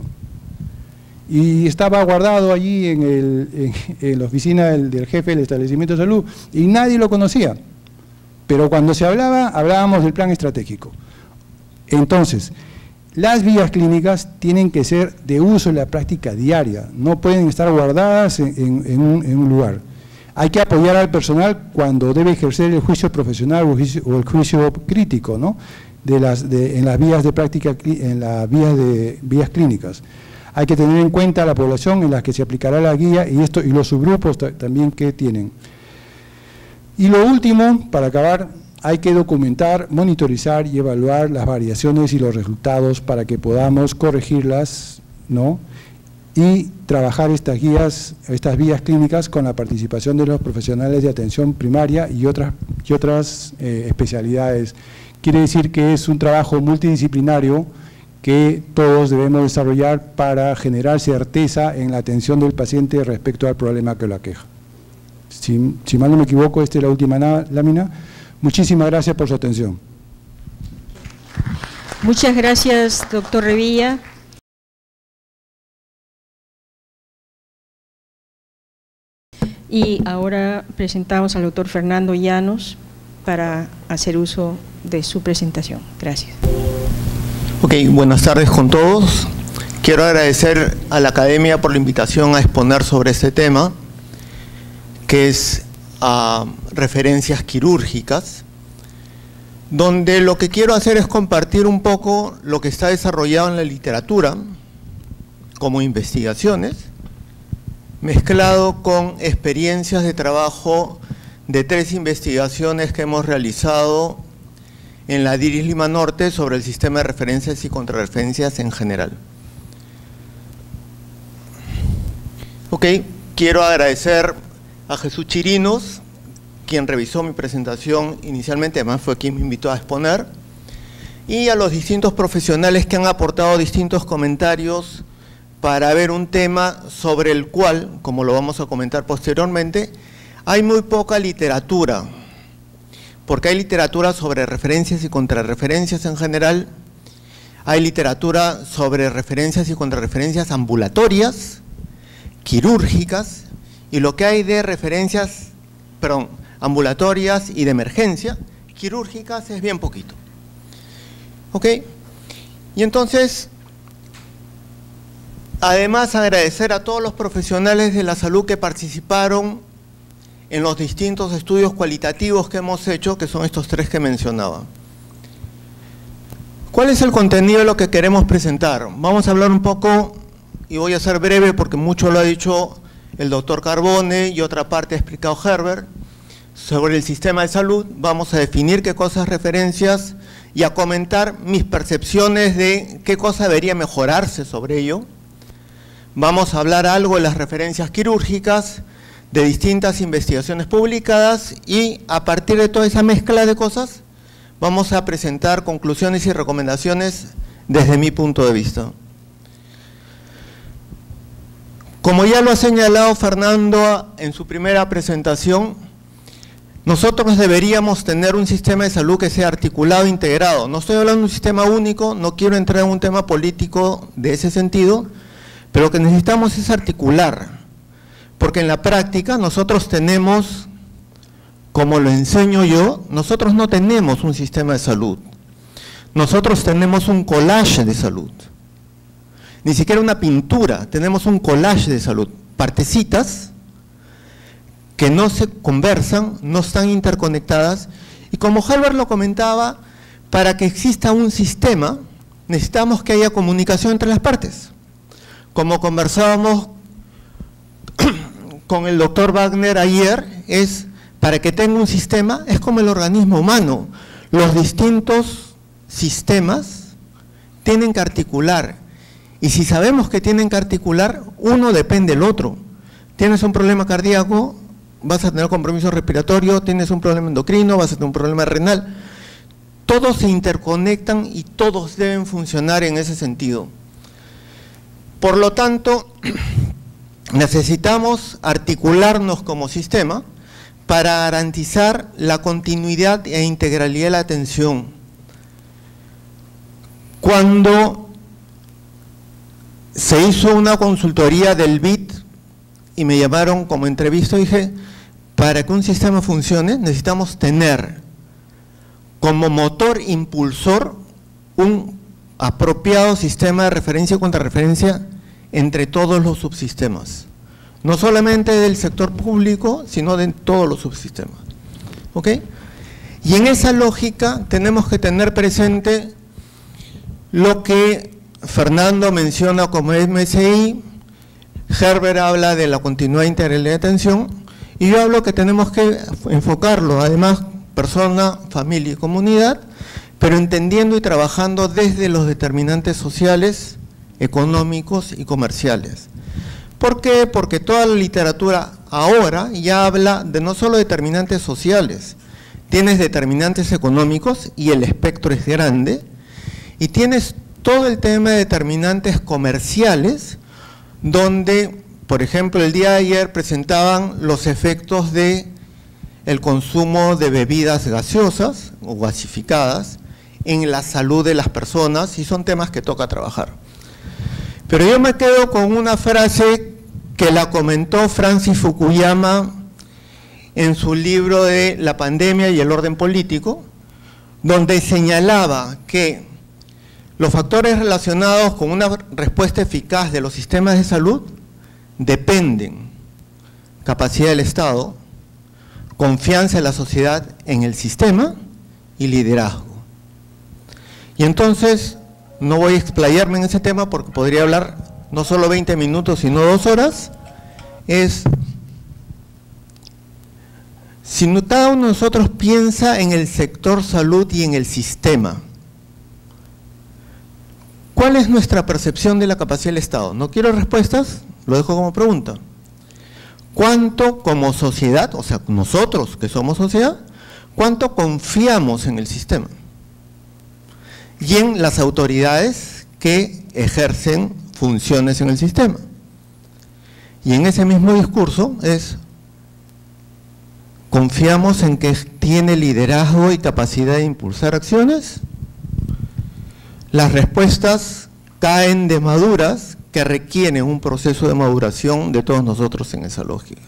Y estaba guardado allí en la oficina del jefe del establecimiento de salud y nadie lo conocía. Pero cuando se hablábamos del plan estratégico. Entonces, las vías clínicas tienen que ser de uso en la práctica diaria, no pueden estar guardadas en un lugar. Hay que apoyar al personal cuando debe ejercer el juicio profesional o el juicio crítico, ¿no? En las vías de práctica, en las vías clínicas. Hay que tener en cuenta la población en la que se aplicará la guía y los subgrupos también que tienen. Y lo último, para acabar, hay que documentar, monitorizar y evaluar las variaciones y los resultados para que podamos corregirlas, ¿no? Y trabajar estas vías clínicas con la participación de los profesionales de atención primaria y otras especialidades. Quiere decir que es un trabajo multidisciplinario que todos debemos desarrollar para generar certeza en la atención del paciente respecto al problema que lo aqueja. Si mal no me equivoco, esta es la última lámina. Muchísimas gracias por su atención. Muchas gracias, doctor Revilla. Y ahora presentamos al doctor Fernando Llanos para hacer uso de su presentación. Gracias. Ok, buenas tardes con todos. Quiero agradecer a la Academia por la invitación a exponer sobre este tema, que es referencias quirúrgicas, donde lo que quiero hacer es compartir un poco lo que está desarrollado en la literatura, como investigaciones, mezclado con experiencias de trabajo de 3 investigaciones que hemos realizado en la DIRIS Lima Norte sobre el sistema de referencias y contrarreferencias en general. Ok, quiero agradecer a Jesús Chirinos, quien revisó mi presentación inicialmente, además fue quien me invitó a exponer, y a los distintos profesionales que han aportado distintos comentarios para ver un tema sobre el cual, como lo vamos a comentar posteriormente, hay muy poca literatura, porque hay literatura sobre referencias y contrarreferencias en general, hay literatura sobre referencias y contrarreferencias ambulatorias, quirúrgicas, y lo que hay de referencias, ambulatorias y de emergencia, quirúrgicas es bien poquito. ¿Ok? Y entonces, además agradecer a todos los profesionales de la salud que participaron en los distintos estudios cualitativos que hemos hecho, que son estos 3 que mencionaba. ¿Cuál es el contenido de lo que queremos presentar? Vamos a hablar un poco, y voy a ser breve porque mucho lo ha dicho el doctor Carbone y otra parte ha explicado Herbert, sobre el sistema de salud. Vamos a definir qué cosas referencias y a comentar mis percepciones de qué cosa debería mejorarse sobre ello. Vamos a hablar algo de las referencias quirúrgicas, de distintas investigaciones publicadas y a partir de toda esa mezcla de cosas vamos a presentar conclusiones y recomendaciones desde mi punto de vista. Como ya lo ha señalado Fernando en su primera presentación, nosotros deberíamos tener un sistema de salud que sea articulado e integrado. No estoy hablando de un sistema único, no quiero entrar en un tema político de ese sentido, pero lo que necesitamos es articular, porque en la práctica nosotros tenemos, como lo enseño yo, nosotros no tenemos un sistema de salud, nosotros tenemos un collage de salud, ni siquiera una pintura, tenemos un collage de salud, partecitas que no se conversan, no están interconectadas, y como Herbert lo comentaba, para que exista un sistema, necesitamos que haya comunicación entre las partes. Como conversábamos con el doctor Wagner ayer, para que tenga un sistema, es como el organismo humano. Los distintos sistemas tienen que articular, y si sabemos que tienen que articular, uno depende del otro. Tienes un problema cardíaco, vas a tener compromiso respiratorio, tienes un problema endocrino, vas a tener un problema renal. Todos se interconectan y todos deben funcionar en ese sentido. Por lo tanto, necesitamos articularnos como sistema para garantizar la continuidad e integralidad de la atención. Cuando se hizo una consultoría del BID y me llamaron como entrevista, dije, para que un sistema funcione necesitamos tener como motor impulsor un apropiado sistema de referencia y contrarreferencia entre todos los subsistemas, no solamente del sector público, sino de todos los subsistemas. ¿Ok? Y en esa lógica tenemos que tener presente lo que Fernando menciona como MSI, Herbert habla de la continuidad integral de atención, y yo hablo que tenemos que enfocarlo, además, persona, familia y comunidad, pero entendiendo y trabajando desde los determinantes sociales, económicos y comerciales. ¿Por qué? Porque toda la literatura ahora ya habla de no solo determinantes sociales, tienes determinantes económicos y el espectro es grande, y tienes todo el tema de determinantes comerciales, donde, por ejemplo, el día de ayer presentaban los efectos de el consumo de bebidas gaseosas o gasificadas en la salud de las personas, y son temas que toca trabajar. Pero yo me quedo con una frase que la comentó Francis Fukuyama en su libro de La pandemia y el orden político, donde señalaba que los factores relacionados con una respuesta eficaz de los sistemas de salud dependen capacidad del Estado, confianza de la sociedad en el sistema y liderazgo. Y entonces, no voy a explayarme en ese tema porque podría hablar no solo 20 minutos, sino 2 horas, si cada uno de nosotros piensa en el sector salud y en el sistema, ¿cuál es nuestra percepción de la capacidad del Estado? No quiero respuestas, lo dejo como pregunta. ¿Cuánto como sociedad, o sea, nosotros que somos sociedad, cuánto confiamos en el sistema? Y en las autoridades que ejercen funciones en el sistema. Y en ese mismo discurso ¿confiamos en que tiene liderazgo y capacidad de impulsar acciones? Las respuestas caen de maduras que requieren un proceso de maduración de todos nosotros en esa lógica.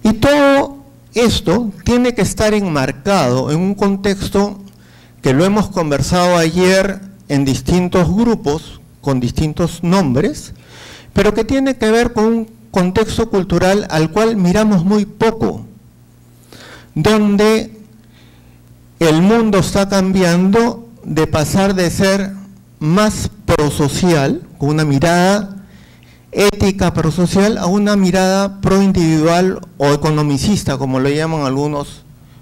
Y todo esto tiene que estar enmarcado en un contexto que lo hemos conversado ayer en distintos grupos, con distintos nombres, pero que tiene que ver con un contexto cultural al cual miramos muy poco, donde el mundo está cambiando de pasar de ser más prosocial, con una mirada ética prosocial, a una mirada proindividual o economicista, como lo llaman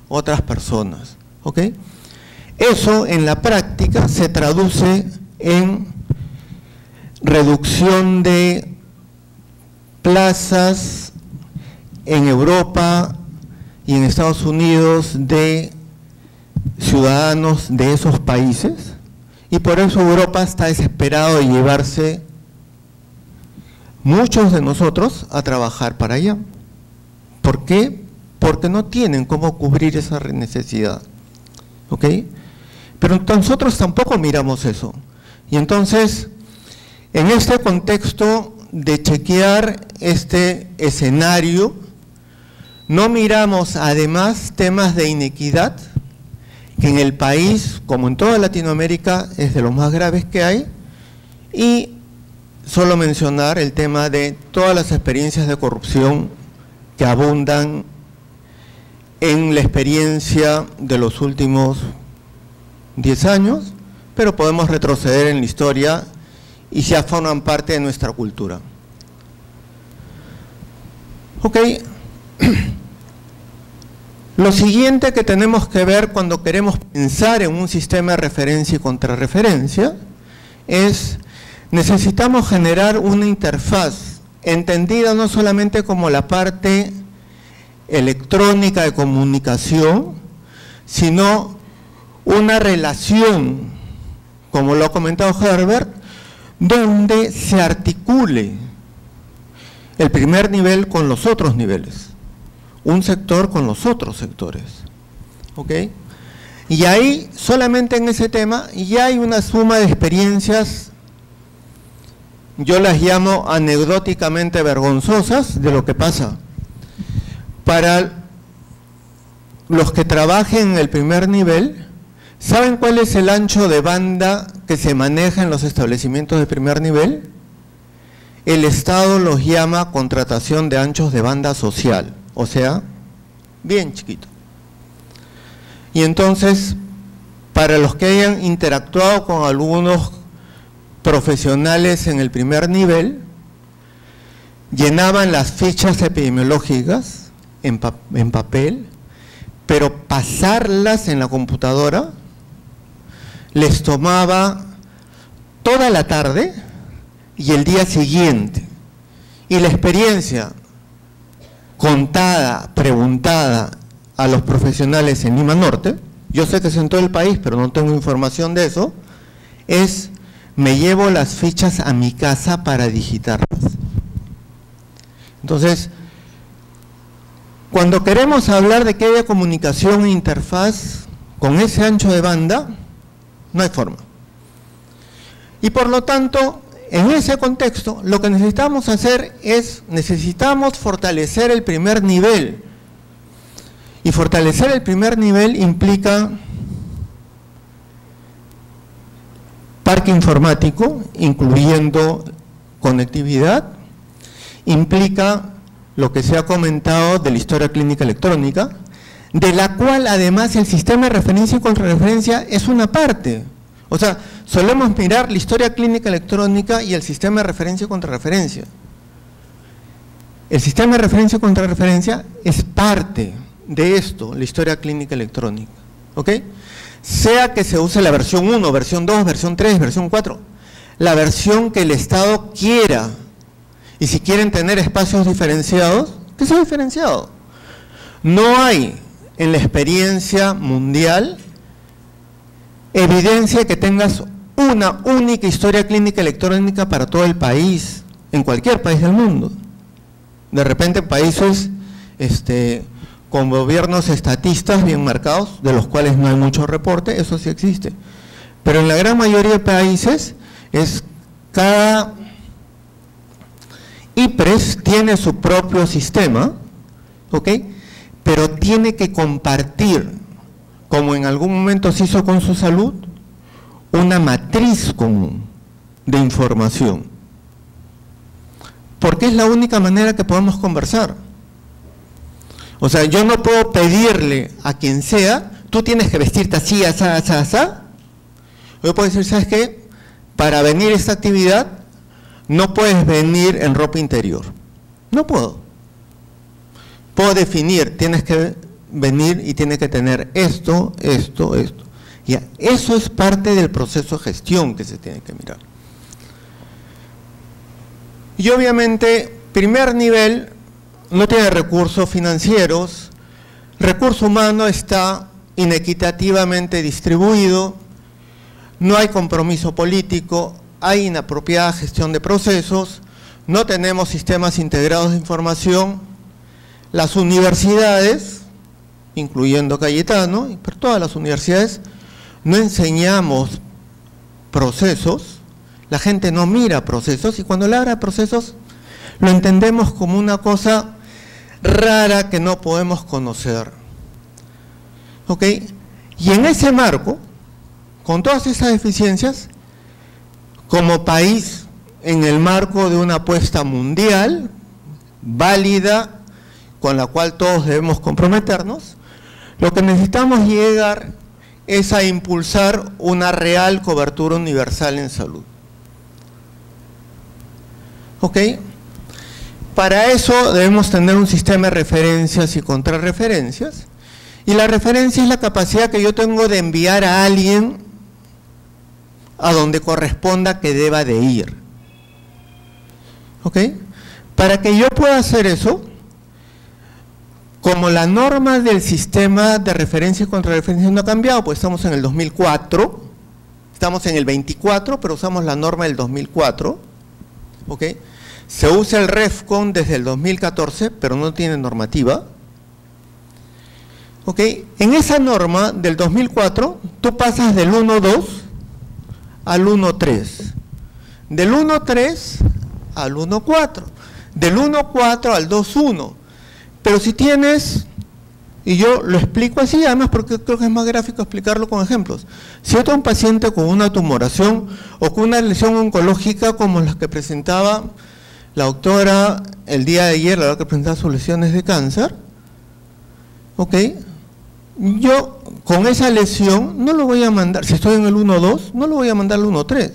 otras personas. ¿Ok? Eso en la práctica se traduce en reducción de plazas en Europa y en Estados Unidos de ciudadanos de esos países, y por eso Europa está desesperado de llevarse muchos de nosotros a trabajar para allá. ¿Por qué? Porque no tienen cómo cubrir esa necesidad. ¿Ok? Pero nosotros tampoco miramos eso. Y entonces, en este contexto de chequear este escenario, no miramos además temas de inequidad, que en el país, como en toda Latinoamérica, es de los más graves que hay, y solo mencionar el tema de todas las experiencias de corrupción que abundan en la experiencia de los últimos 10 años, pero podemos retroceder en la historia y ya forman parte de nuestra cultura. Ok. Lo siguiente que tenemos que ver cuando queremos pensar en un sistema de referencia y contrarreferencia es, necesitamos generar una interfaz entendida no solamente como la parte electrónica de comunicación, sino una relación, como lo ha comentado Herbert, donde se articule el primer nivel con los otros niveles, un sector con los otros sectores. ¿Ok? Y ahí, solamente en ese tema, ya hay una suma de experiencias, yo las llamo anecdóticamente vergonzosas, de lo que pasa. Para los que trabajen en el primer nivel, ¿saben cuál es el ancho de banda que se maneja en los establecimientos de primer nivel? El Estado los llama contratación de anchos de banda social, o sea, bien chiquito. Y entonces, para los que hayan interactuado con algunos profesionales en el primer nivel, llenaban las fichas epidemiológicas en papel, pero pasarlas en la computadora les tomaba toda la tarde y el día siguiente. Y la experiencia contada, preguntada a los profesionales en Lima Norte, yo sé que es en todo el país, pero no tengo información de eso, es: me llevo las fichas a mi casa para digitarlas. Entonces, cuando queremos hablar de que haya comunicación e interfaz con ese ancho de banda, no hay forma. Y por lo tanto, en ese contexto, lo que necesitamos hacer es, necesitamos fortalecer el primer nivel. Y fortalecer el primer nivel implica parque informático, incluyendo conectividad, implica lo que se ha comentado de la historia clínica electrónica, de la cual además el sistema de referencia y contrarreferencia es una parte. O sea, solemos mirar la historia clínica electrónica y el sistema de referencia y contrarreferencia. El sistema de referencia y contrarreferencia es parte de esto, la historia clínica electrónica. ¿Ok? Sea que se use la versión 1, versión 2, versión 3, versión 4, la versión que el Estado quiera. Y si quieren tener espacios diferenciados, que sea diferenciado. No hay en la experiencia mundial evidencia de que tengas una única historia clínica electrónica para todo el país, en cualquier país del mundo. De repente países con gobiernos estatistas bien marcados, de los cuales no hay mucho reporte, eso sí existe. Pero en la gran mayoría de países, cada IPRES tiene su propio sistema, ¿ok? Pero tiene que compartir, como en algún momento se hizo con su salud, una matriz común de información. porque es la única manera que podemos conversar. O sea, yo no puedo pedirle a quien sea, tú tienes que vestirte así, asá, asá, asá. Yo puedo decir, ¿sabes qué? Para venir a esta actividad, no puedes venir en ropa interior. No puedo. Puedo definir, tienes que venir y tienes que tener esto, esto, esto. Ya, eso es parte del proceso de gestión que se tiene que mirar. Y obviamente, primer nivel, no tiene recursos financieros, el recurso humano está inequitativamente distribuido, no hay compromiso político, hay inapropiada gestión de procesos, no tenemos sistemas integrados de información, las universidades, incluyendo Cayetano, pero todas las universidades, no enseñamos procesos, la gente no mira procesos, y cuando le habla de procesos, lo entendemos como una cosa rara que no podemos conocer. ¿Ok? Y en ese marco, con todas esas deficiencias, como país, en el marco de una apuesta mundial, válida, con la cual todos debemos comprometernos, lo que necesitamos llegar es a impulsar una real cobertura universal en salud. ¿Ok? Para eso debemos tener un sistema de referencias y contrarreferencias, y la referencia es la capacidad que yo tengo de enviar a alguien a donde corresponda que deba de ir. ¿Ok? Para que yo pueda hacer eso, como la norma del sistema de referencia y contrarreferencia no ha cambiado, pues estamos en el 2004, estamos en el 24, pero usamos la norma del 2004, ¿ok? Se usa el REFCON desde el 2014, pero no tiene normativa. ¿Ok? En esa norma del 2004, tú pasas del 1.2 al 1.3, del 1.3 al 1.4, del 1.4 al 2.1. Pero si tienes, y yo lo explico así, además porque creo que es más gráfico explicarlo con ejemplos. Si yo tengo un paciente con una tumoración o con una lesión oncológica como las que presentaba la doctora el día de ayer, la hora que presentaba sus lesiones de cáncer, ¿ok? Yo con esa lesión no lo voy a mandar, si estoy en el 1.2, no lo voy a mandar al 1.3,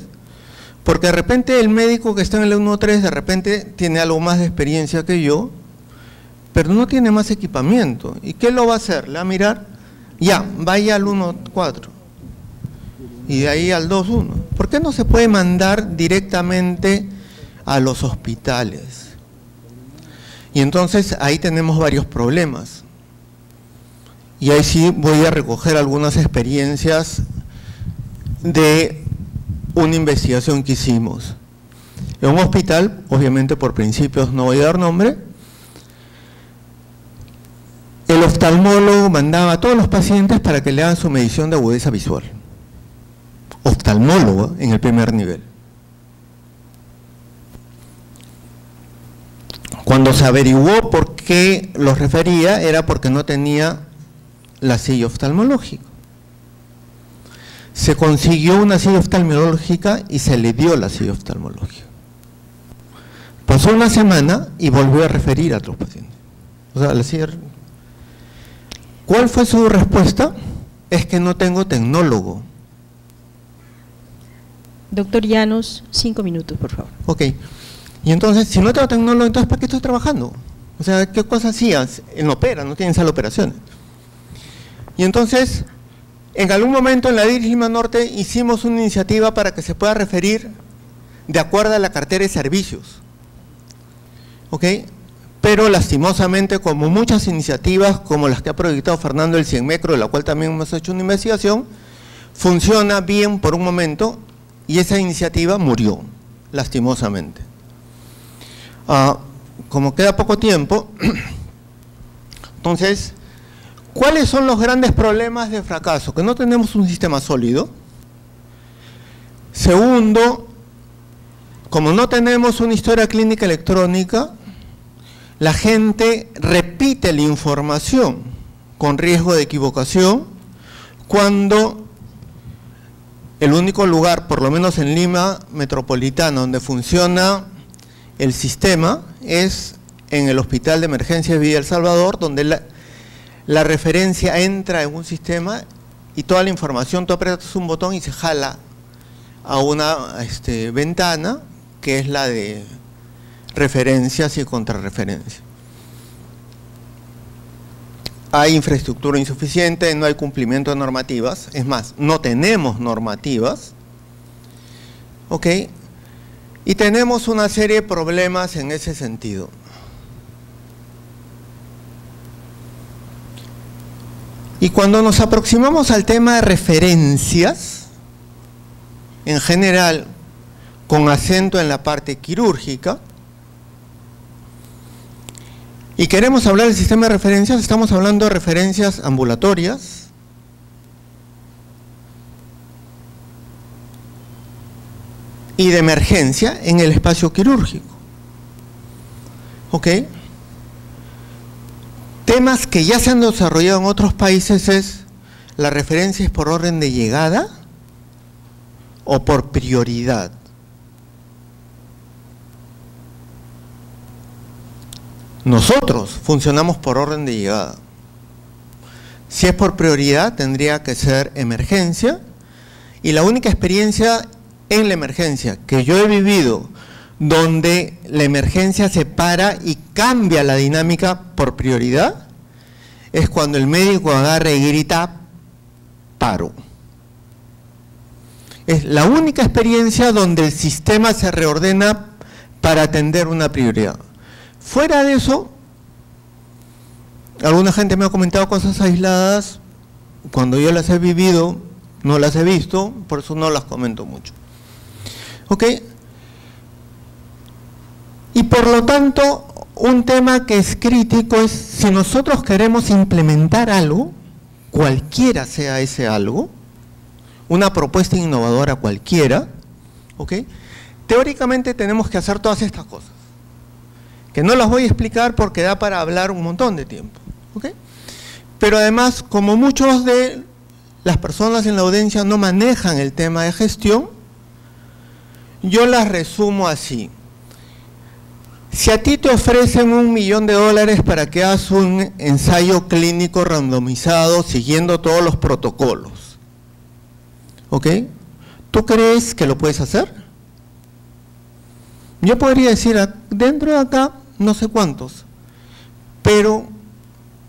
porque de repente el médico que está en el 1.3 de repente tiene algo más de experiencia que yo, pero no tiene más equipamiento. ¿Y qué lo va a hacer? Le va a mirar, ya, vaya al 1.4 y de ahí al 2.1. ¿Por qué no se puede mandar directamente a los hospitales? Y entonces ahí tenemos varios problemas. Y ahí sí voy a recoger algunas experiencias de una investigación que hicimos. En un hospital, obviamente por principios no voy a dar nombre, el oftalmólogo mandaba a todos los pacientes para que le hagan su medición de agudeza visual. Oftalmólogo en el primer nivel. Cuando se averiguó por qué los refería, era porque no tenía la silla oftalmológica. Se consiguió una silla oftalmológica y se le dio la silla oftalmológica. Pasó una semana y volvió a referir a otros pacientes. O sea, la silla... ¿Cuál fue su respuesta? Es que no tengo tecnólogo. Doctor Llanos, 5 minutos, por favor. Ok. Y entonces, si no tengo tecnólogo, entonces ¿para qué estoy trabajando? O sea, ¿qué cosas hacías? En Opera, no tienen sala de operaciones. Y entonces, en algún momento en la DIRIS Lima Norte hicimos una iniciativa para que se pueda referir de acuerdo a la cartera de servicios. ¿Ok? Pero lastimosamente, como muchas iniciativas, como las que ha proyectado Fernando del CIENMECRO, de la cual también hemos hecho una investigación, funciona bien por un momento y esa iniciativa murió, lastimosamente. Como queda poco tiempo, entonces, ¿cuáles son los grandes problemas de fracaso? Que no tenemos un sistema sólido. Segundo, como no tenemos una historia clínica electrónica, la gente repite la información con riesgo de equivocación cuando el único lugar, por lo menos en Lima metropolitana, donde funciona el sistema es en el Hospital de Emergencia de Villa El Salvador, donde la referencia entra en un sistema y toda la información, tú aprietas un botón y se jala a una ventana que es la de referencias y contrarreferencias. Hay infraestructura insuficiente, no hay cumplimiento de normativas, es más, no tenemos normativas, ¿ok? Y tenemos una serie de problemas en ese sentido. Y cuando nos aproximamos al tema de referencias, en general, con acento en la parte quirúrgica, y queremos hablar del sistema de referencias, estamos hablando de referencias ambulatorias, y de emergencia en el espacio quirúrgico. ¿Ok? Temas que ya se han desarrollado en otros países es, la referencia es por orden de llegada o por prioridad. Nosotros funcionamos por orden de llegada. Si es por prioridad, tendría que ser emergencia, y la única experiencia en la emergencia que yo he vivido donde la emergencia se para y cambia la dinámica por prioridad es cuando el médico agarra y grita paro. Es la única experiencia donde el sistema se reordena para atender una prioridad. Fuera de eso, alguna gente me ha comentado cosas aisladas, cuando yo las he vivido, no las he visto, por eso no las comento mucho. ¿Ok? Y por lo tanto, un tema que es crítico es, si nosotros queremos implementar algo, cualquiera sea ese algo, una propuesta innovadora cualquiera, ¿ok? Teóricamente tenemos que hacer todas estas cosas, que no las voy a explicar porque da para hablar un montón de tiempo, ¿ok? Pero además, como muchos de las personas en la audiencia no manejan el tema de gestión, yo las resumo así. Si a ti te ofrecen $1 millón para que hagas un ensayo clínico randomizado siguiendo todos los protocolos, ¿ok? ¿Tú crees que lo puedes hacer? Yo podría decir, dentro de acá, no sé cuántos, pero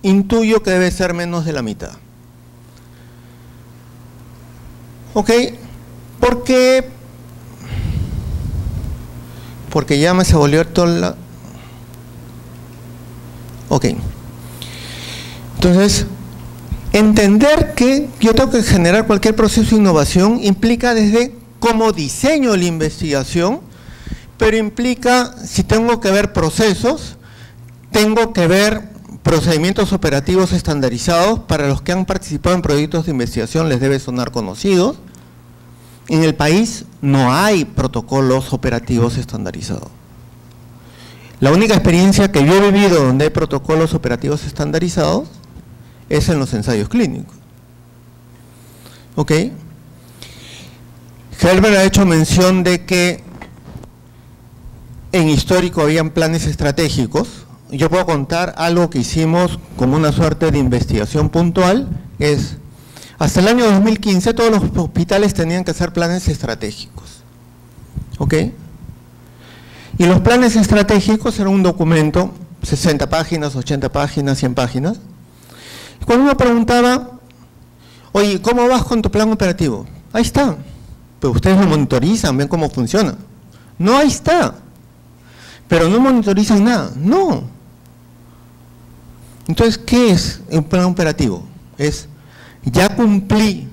intuyo que debe ser menos de la mitad. ¿Ok? ¿Por qué? Porque ya me se volvió toda la... Ok. Entonces, entender que yo tengo que generar cualquier proceso de innovación implica desde cómo diseño la investigación, pero implica, si tengo que ver procesos, tengo que ver procedimientos operativos estandarizados. Para los que han participado en proyectos de investigación les debe sonar conocidos. En el país no hay protocolos operativos estandarizados. La única experiencia que yo he vivido donde hay protocolos operativos estandarizados es en los ensayos clínicos. ¿Ok? Herbert ha hecho mención de que en histórico habían planes estratégicos. Yo puedo contar algo que hicimos como una suerte de investigación puntual, es hasta el año 2015 todos los hospitales tenían que hacer planes estratégicos. ¿Ok? Y los planes estratégicos eran un documento, 60 páginas, 80 páginas, 100 páginas. Y cuando uno preguntaba, oye, ¿cómo vas con tu plan operativo? Ahí está. Pero ustedes lo monitorizan, ven cómo funciona. No, ahí está. Pero no monitorizan nada. No. Entonces, ¿qué es un plan operativo? Es, ya cumplí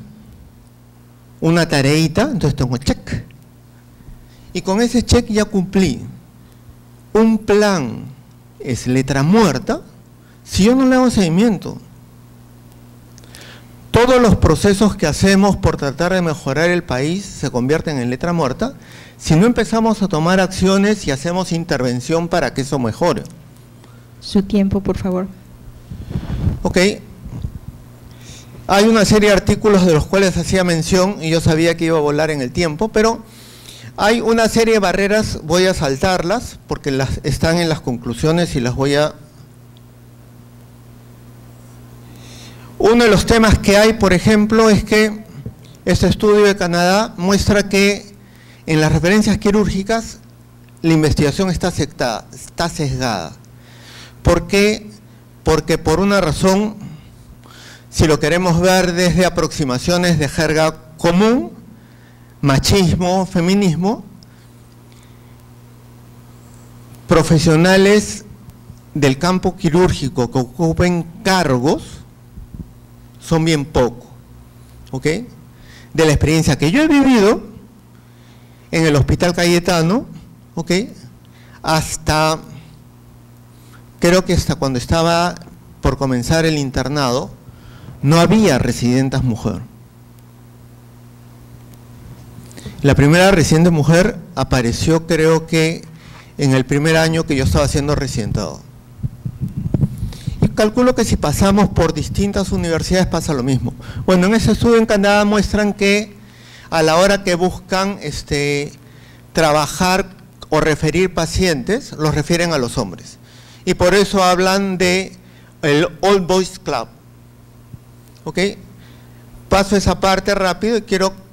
una tareita, entonces tengo check. Y con ese check ya cumplí. Un plan es letra muerta si yo no le hago seguimiento. Todos los procesos que hacemos por tratar de mejorar el país se convierten en letra muerta si no empezamos a tomar acciones y hacemos intervención para que eso mejore. Su tiempo, por favor. Ok. Hay una serie de artículos de los cuales hacía mención y yo sabía que iba a volar en el tiempo, pero Hay una serie de barreras, voy a saltarlas porque están en las conclusiones y las voy a... Uno de los temas que hay, por ejemplo, es que este estudio de Canadá muestra que en las referencias quirúrgicas la investigación está sesgada. ¿Por qué? Porque por una razón, si lo queremos ver desde aproximaciones de jerga común, machismo, feminismo, profesionales del campo quirúrgico que ocupen cargos son bien pocos, ¿ok? De la experiencia que yo he vivido en el Hospital Cayetano, ¿ok? Creo que hasta cuando estaba por comenzar el internado, no había residentas mujer. La primera residente mujer apareció, creo que en el primer año que yo estaba siendo residentado. Y calculo que si pasamos por distintas universidades pasa lo mismo. Bueno, en ese estudio en Canadá muestran que a la hora que buscan trabajar o referir pacientes, los refieren a los hombres. Y por eso hablan de el All Boys Club. ¿Ok? Paso esa parte rápido y quiero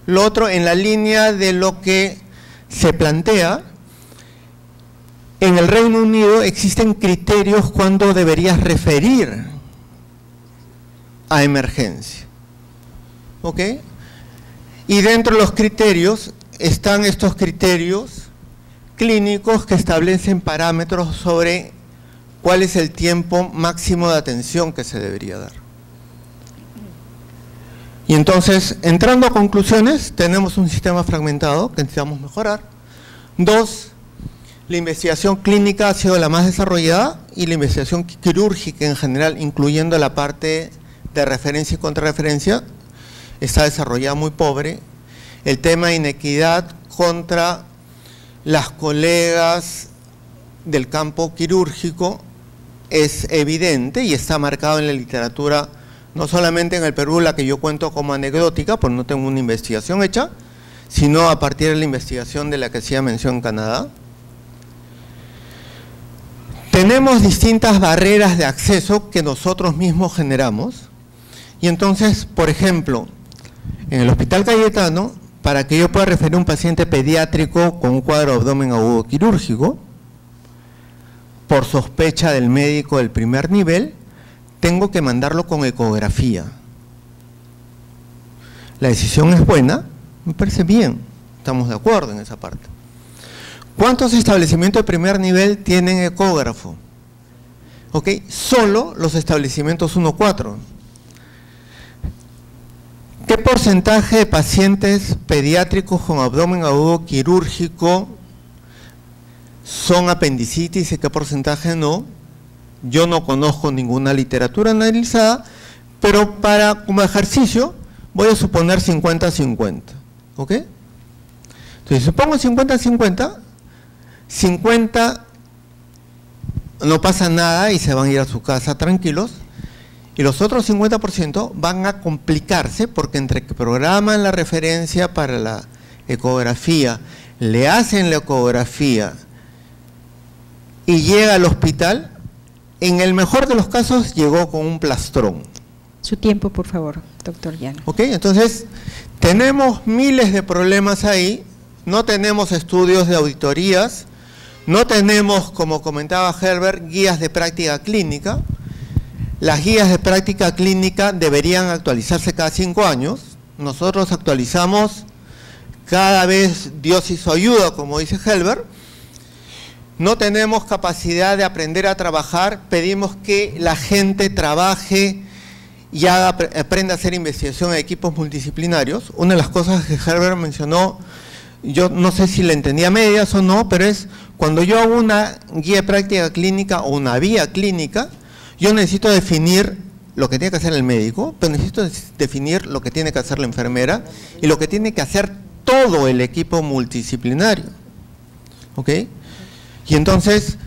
lo otro en la línea de lo que se plantea. En el Reino Unido existen criterios cuando deberías referir a emergencia. ¿Ok? Y dentro de los criterios están estos criterios clínicos que establecen parámetros sobre cuál es el tiempo máximo de atención que se debería dar. Y entonces, entrando a conclusiones, tenemos un sistema fragmentado que necesitamos mejorar. 2, la investigación clínica ha sido la más desarrollada y la investigación quirúrgica en general, incluyendo la parte de referencia y contrarreferencia, está desarrollada muy pobre. El tema de inequidad contra las colegas del campo quirúrgico es evidente y está marcado en la literatura, no solamente en el Perú, la que yo cuento como anecdótica, porque no tengo una investigación hecha, sino a partir de la investigación de la que hacía mención en Canadá. Tenemos distintas barreras de acceso que nosotros mismos generamos, y entonces, por ejemplo, en el Hospital Cayetano, para que yo pueda referir a un paciente pediátrico con un cuadro de abdomen agudo quirúrgico, por sospecha del médico del primer nivel, tengo que mandarlo con ecografía. La decisión es buena, me parece bien, estamos de acuerdo en esa parte. ¿Cuántos establecimientos de primer nivel tienen ecógrafo? ¿Ok? Solo los establecimientos 1-4. ¿Qué porcentaje de pacientes pediátricos con abdomen agudo quirúrgico son apendicitis y qué porcentaje no? Yo no conozco ninguna literatura analizada, pero como ejercicio voy a suponer 50-50, ¿ok? Entonces, supongo 50-50, 50 no pasa nada y se van a ir a su casa tranquilos, y los otros 50% van a complicarse porque entre que programan la referencia para la ecografía, le hacen la ecografía y llega al hospital, en el mejor de los casos llegó con un plastrón. Su tiempo, por favor, doctor Llano. Ok, entonces tenemos miles de problemas ahí, no tenemos estudios de auditorías, no tenemos, como comentaba Herbert, guías de práctica clínica. Las guías de práctica clínica deberían actualizarse cada 5 años. Nosotros actualizamos cada vez Dios hizo ayuda, como dice Herbert. No tenemos capacidad de aprender a trabajar, pedimos que la gente trabaje y aprenda a hacer investigación en equipos multidisciplinarios. Una de las cosas que Herbert mencionó, yo no sé si la entendía a medias o no, pero es cuando yo hago una guía de práctica clínica o una vía clínica, yo necesito definir lo que tiene que hacer el médico, pero necesito definir lo que tiene que hacer la enfermera y lo que tiene que hacer todo el equipo multidisciplinario. ¿Ok? Y entonces,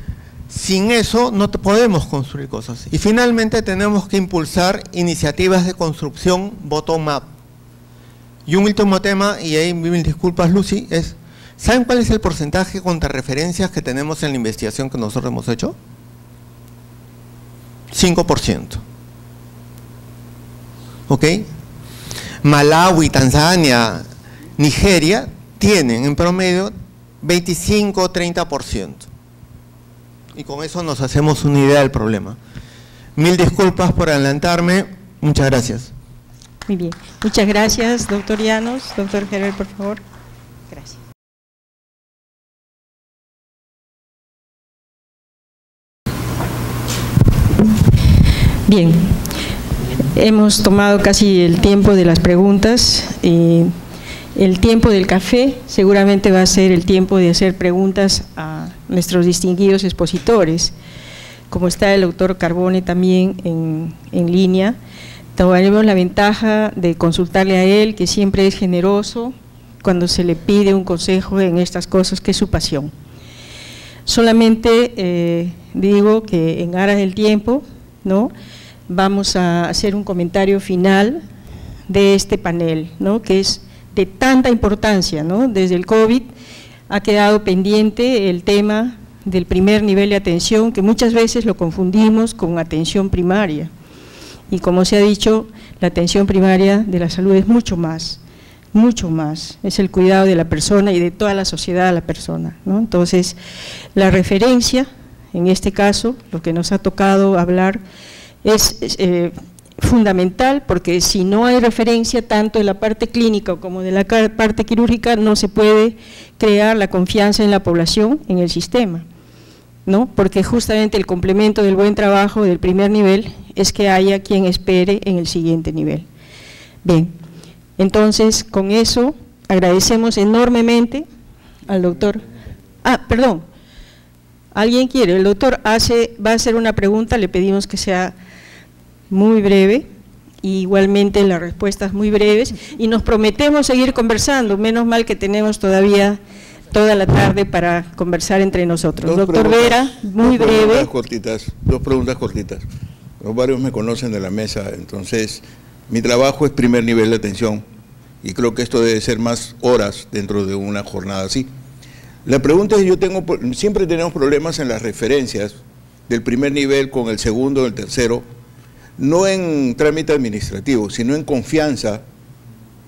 sin eso no podemos construir cosas. Y finalmente tenemos que impulsar iniciativas de construcción bottom-up. Y un último tema, y ahí mil disculpas, Lucy, es, ¿saben cuál es el porcentaje de contrarreferencias que tenemos en la investigación que nosotros hemos hecho? 5%. ¿Ok? Malawi, Tanzania, Nigeria tienen en promedio 25-30%. Y con eso nos hacemos una idea del problema. Mil disculpas por adelantarme. Muchas gracias. Muy bien. Muchas gracias, doctor Llanos. Doctor Gerber, por favor. Gracias. Bien. Hemos tomado casi el tiempo de las preguntas. El tiempo del café seguramente va a ser el tiempo de hacer preguntas a nuestros distinguidos expositores. Como está el doctor Carbone también en línea, tomaremos la ventaja de consultarle a él, que siempre es generoso cuando se le pide un consejo en estas cosas, que es su pasión. Solamente digo que en aras del tiempo, ¿no?, vamos a hacer un comentario final de este panel, ¿no?, que es de tanta importancia, ¿no? Desde el COVID ha quedado pendiente el tema del primer nivel de atención, que muchas veces lo confundimos con atención primaria. Y como se ha dicho, la atención primaria de la salud es mucho más, es el cuidado de la persona y de toda la sociedad a la persona, ¿no? Entonces, la referencia, en este caso, lo que nos ha tocado hablar es fundamental, porque si no hay referencia tanto de la parte clínica como de la parte quirúrgica, no se puede crear la confianza en la población, en el sistema, ¿no? Porque justamente el complemento del buen trabajo del primer nivel es que haya quien espere en el siguiente nivel. Bien, entonces con eso agradecemos enormemente al doctor. Perdón, ¿alguien quiere? El doctor va a hacer una pregunta, le pedimos que sea muy breve, y igualmente las respuestas muy breves, y nos prometemos seguir conversando, menos mal que tenemos todavía toda la tarde para conversar entre nosotros. Doctor Vera, muy breve. Dos preguntas cortitas. Los varios me conocen de la mesa, entonces mi trabajo es primer nivel de atención, y creo que esto debe ser más horas dentro de una jornada así. La pregunta es, siempre tenemos problemas en las referencias del primer nivel con el segundo o el tercero, no en trámite administrativo, sino en confianza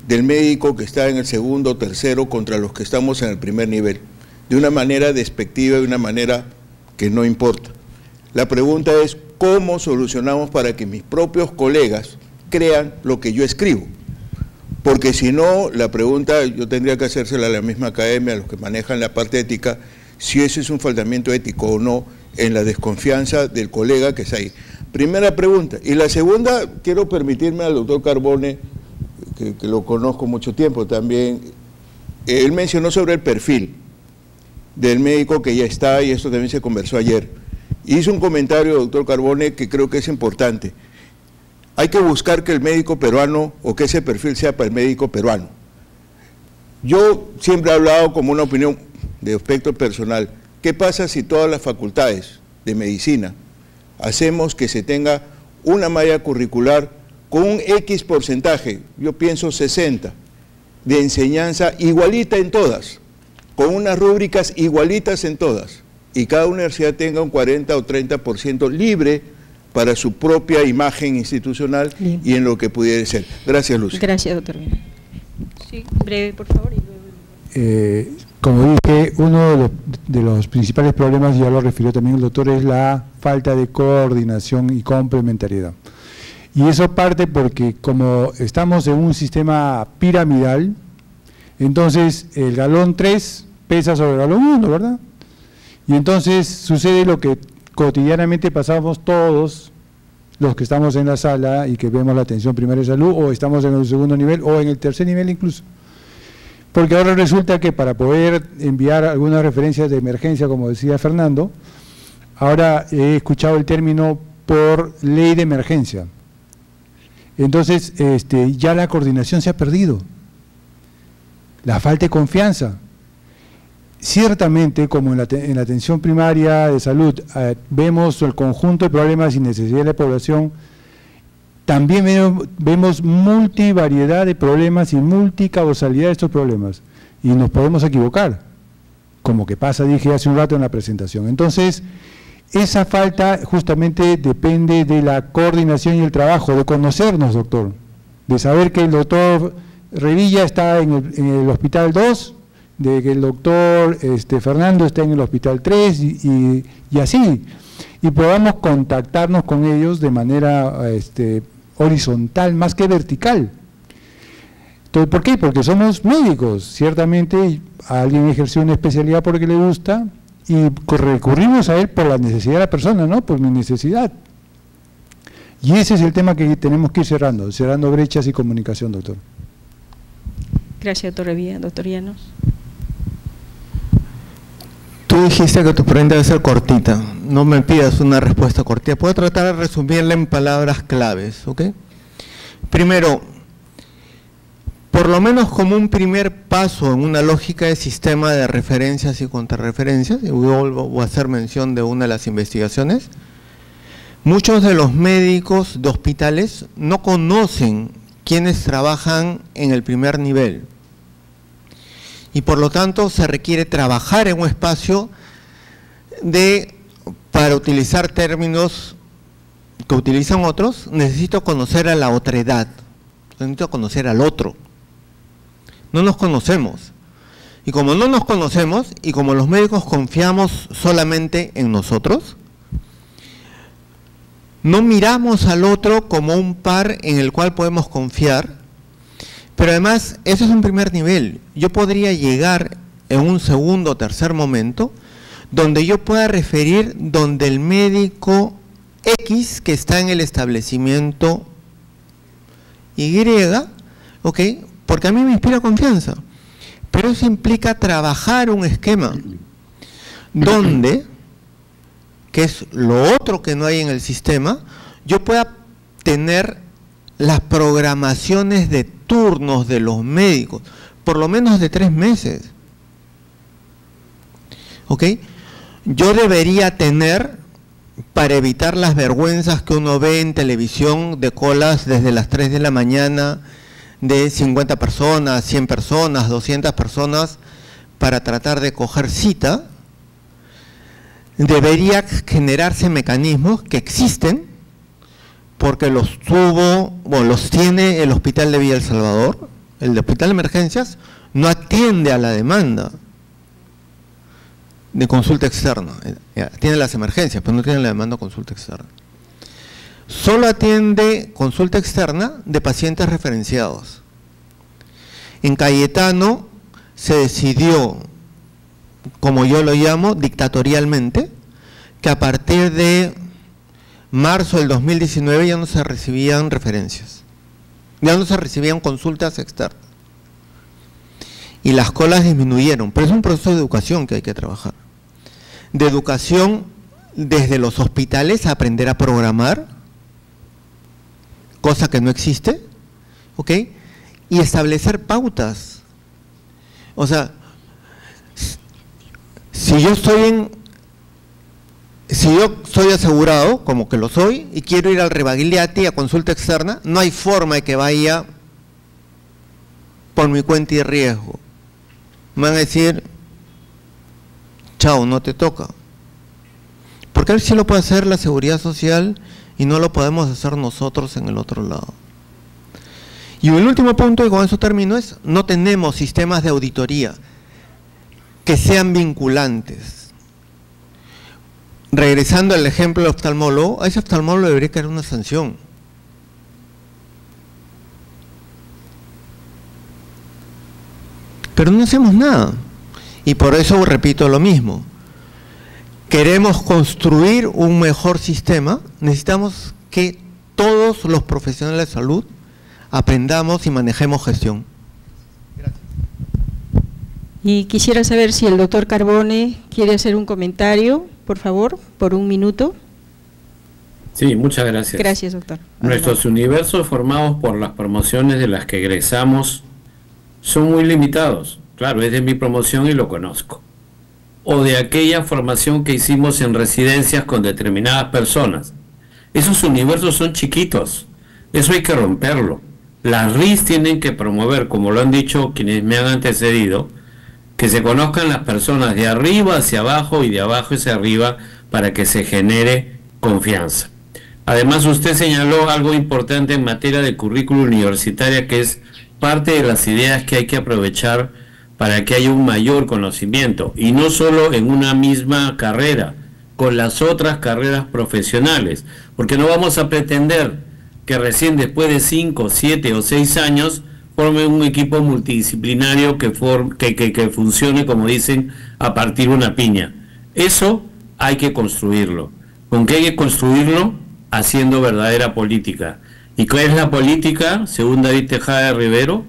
del médico que está en el segundo o tercero contra los que estamos en el primer nivel, de una manera despectiva, de una manera que no importa. La pregunta es, ¿cómo solucionamos para que mis propios colegas crean lo que yo escribo? Porque si no, la pregunta yo tendría que hacérsela a la misma academia, a los que manejan la parte ética, si ese es un faltamiento ético o no, en la desconfianza del colega que está ahí. Primera pregunta. Y la segunda, quiero permitirme al doctor Carbone, que lo conozco mucho tiempo también, él mencionó sobre el perfil del médico que ya está, y esto también se conversó ayer. Hizo un comentario, doctor Carbone, que creo que es importante. Hay que buscar que el médico peruano, o que ese perfil sea para el médico peruano. Yo siempre he hablado como una opinión de aspecto personal. ¿Qué pasa si todas las facultades de medicina hacemos que se tenga una malla curricular con un X porcentaje, yo pienso 60, de enseñanza igualita en todas, con unas rúbricas igualitas en todas, y cada universidad tenga un 40 o 30% libre para su propia imagen institucional? Bien. Y en lo que pudiera ser? Gracias, Lucy. Gracias, doctor. Sí, breve, por favor. Como dije, uno de los principales problemas, ya lo refirió también el doctor, es la falta de coordinación y complementariedad. Y eso parte porque como estamos en un sistema piramidal, entonces el galón 3 pesa sobre el galón 1, ¿verdad? Y entonces sucede lo que cotidianamente pasamos todos los que estamos en la sala y que vemos la atención primaria de salud, o estamos en el segundo nivel o en el tercer nivel incluso. Porque ahora resulta que para poder enviar algunas referencias de emergencia, como decía Fernando, ahora he escuchado el término por ley de emergencia. Entonces, ya la coordinación se ha perdido. La falta de confianza. Ciertamente, como en la atención primaria de salud, vemos el conjunto de problemas y necesidades de la población, también vemos multivariedad de problemas y multicausalidad de estos problemas, y nos podemos equivocar, como que pasa, dije hace un rato en la presentación. Entonces, esa falta justamente depende de la coordinación y el trabajo, de conocernos, doctor, de saber que el doctor Revilla está en el hospital 2, de que el doctor Fernando está en el hospital 3 y así, y podamos contactarnos con ellos de manera horizontal más que vertical. Entonces, ¿por qué? Porque somos médicos, ciertamente alguien ejerció una especialidad porque le gusta y recurrimos a él por la necesidad de la persona, no por mi necesidad. Y ese es el tema que tenemos que ir cerrando brechas y comunicación, doctor. Gracias, doctor Revilla. Doctor Llanos. Tú dijiste que tu pregunta debe ser cortita, no me pidas una respuesta cortita, puedo tratar de resumirla en palabras claves, ¿ok? Primero, por lo menos como un primer paso en una lógica de sistema de referencias y contrarreferencias, y vuelvo a hacer mención de una de las investigaciones, muchos de los médicos de hospitales no conocen quienes trabajan en el primer nivel. Y por lo tanto se requiere trabajar en un espacio para utilizar términos que utilizan otros, necesito conocer a la otredad, necesito conocer al otro. No nos conocemos. Y como no nos conocemos, y como los médicos confiamos solamente en nosotros, no miramos al otro como un par en el cual podemos confiar. Pero además, eso es un primer nivel. Yo podría llegar en un segundo o tercer momento donde yo pueda referir donde el médico X que está en el establecimiento Y, ¿ok? Porque a mí me inspira confianza. Pero eso implica trabajar un esquema donde, que es lo otro que no hay en el sistema, yo pueda tener las programaciones de turnos de los médicos, por lo menos de 3 meses. ¿Ok? Yo debería tener, para evitar las vergüenzas que uno ve en televisión de colas desde las 3 de la mañana, de 50 personas, 100 personas, 200 personas, para tratar de coger cita, debería generarse mecanismos que existen, porque los tiene el Hospital de Villa El Salvador. El Hospital de Emergencias no atiende a la demanda de consulta externa, atiende las emergencias, pero no tiene la demanda de consulta externa. Solo atiende consulta externa de pacientes referenciados. En Cayetano se decidió, como yo lo llamo, dictatorialmente, que a partir de marzo del 2019 ya no se recibían referencias, ya no se recibían consultas externas. Y las colas disminuyeron, pero es un proceso de educación que hay que trabajar. De educación desde los hospitales a aprender a programar, cosa que no existe, ¿ok? Y establecer pautas. O sea, si yo soy asegurado, como que lo soy, y quiero ir al Rebagliati a consulta externa, no hay forma de que vaya por mi cuenta y riesgo. Me van a decir, chao, no te toca. Porque él sí lo puede hacer la seguridad social y no lo podemos hacer nosotros en el otro lado. Y el último punto, y con eso termino, es no tenemos sistemas de auditoría que sean vinculantes. Regresando al ejemplo del oftalmólogo, a ese oftalmólogo debería caer una sanción. Pero no hacemos nada. Y por eso repito lo mismo. Queremos construir un mejor sistema, necesitamos que todos los profesionales de salud aprendamos y manejemos gestión. Gracias. Y quisiera saber si el doctor Carbone quiere hacer un comentario, por favor, por 1 minuto. Sí, muchas gracias. Gracias, doctor. Nuestros universos formados por las promociones de las que egresamos son muy limitados. Claro, es de mi promoción y lo conozco. O de aquella formación que hicimos en residencias con determinadas personas. Esos universos son chiquitos. Eso hay que romperlo. Las RIS tienen que promover, como lo han dicho quienes me han antecedido, que se conozcan las personas de arriba hacia abajo y de abajo hacia arriba para que se genere confianza. Además, usted señaló algo importante en materia de currículum universitaria, que es parte de las ideas que hay que aprovechar para que haya un mayor conocimiento, y no solo en una misma carrera, con las otras carreras profesionales, porque no vamos a pretender que recién después de 5, 7 o 6 años formen un equipo multidisciplinario que funcione, como dicen, a partir de una piña. Eso hay que construirlo. ¿Con qué hay que construirlo? Haciendo verdadera política. ¿Y cuál es la política? Según David Tejada de Rivero,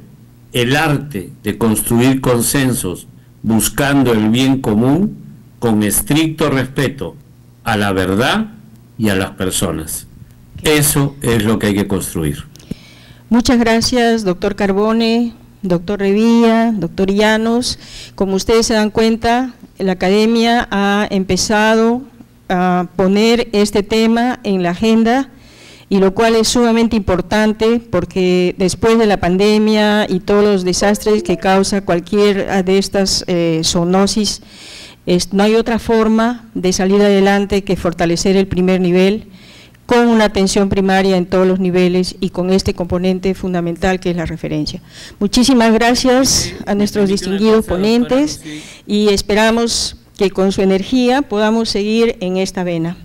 el arte de construir consensos buscando el bien común con estricto respeto a la verdad y a las personas. Eso es lo que hay que construir. Muchas gracias, doctor Carbone, doctor Revilla, doctor Llanos. Como ustedes se dan cuenta, la academia ha empezado a poner este tema en la agenda, y lo cual es sumamente importante porque después de la pandemia y todos los desastres que causa cualquier de estas zoonosis, no hay otra forma de salir adelante que fortalecer el primer nivel con una atención primaria en todos los niveles y con este componente fundamental que es la referencia. Muchísimas gracias a nuestros distinguidos ponentes y esperamos que con su energía podamos seguir en esta vena.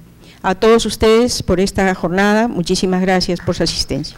A todos ustedes por esta jornada, muchísimas gracias por su asistencia.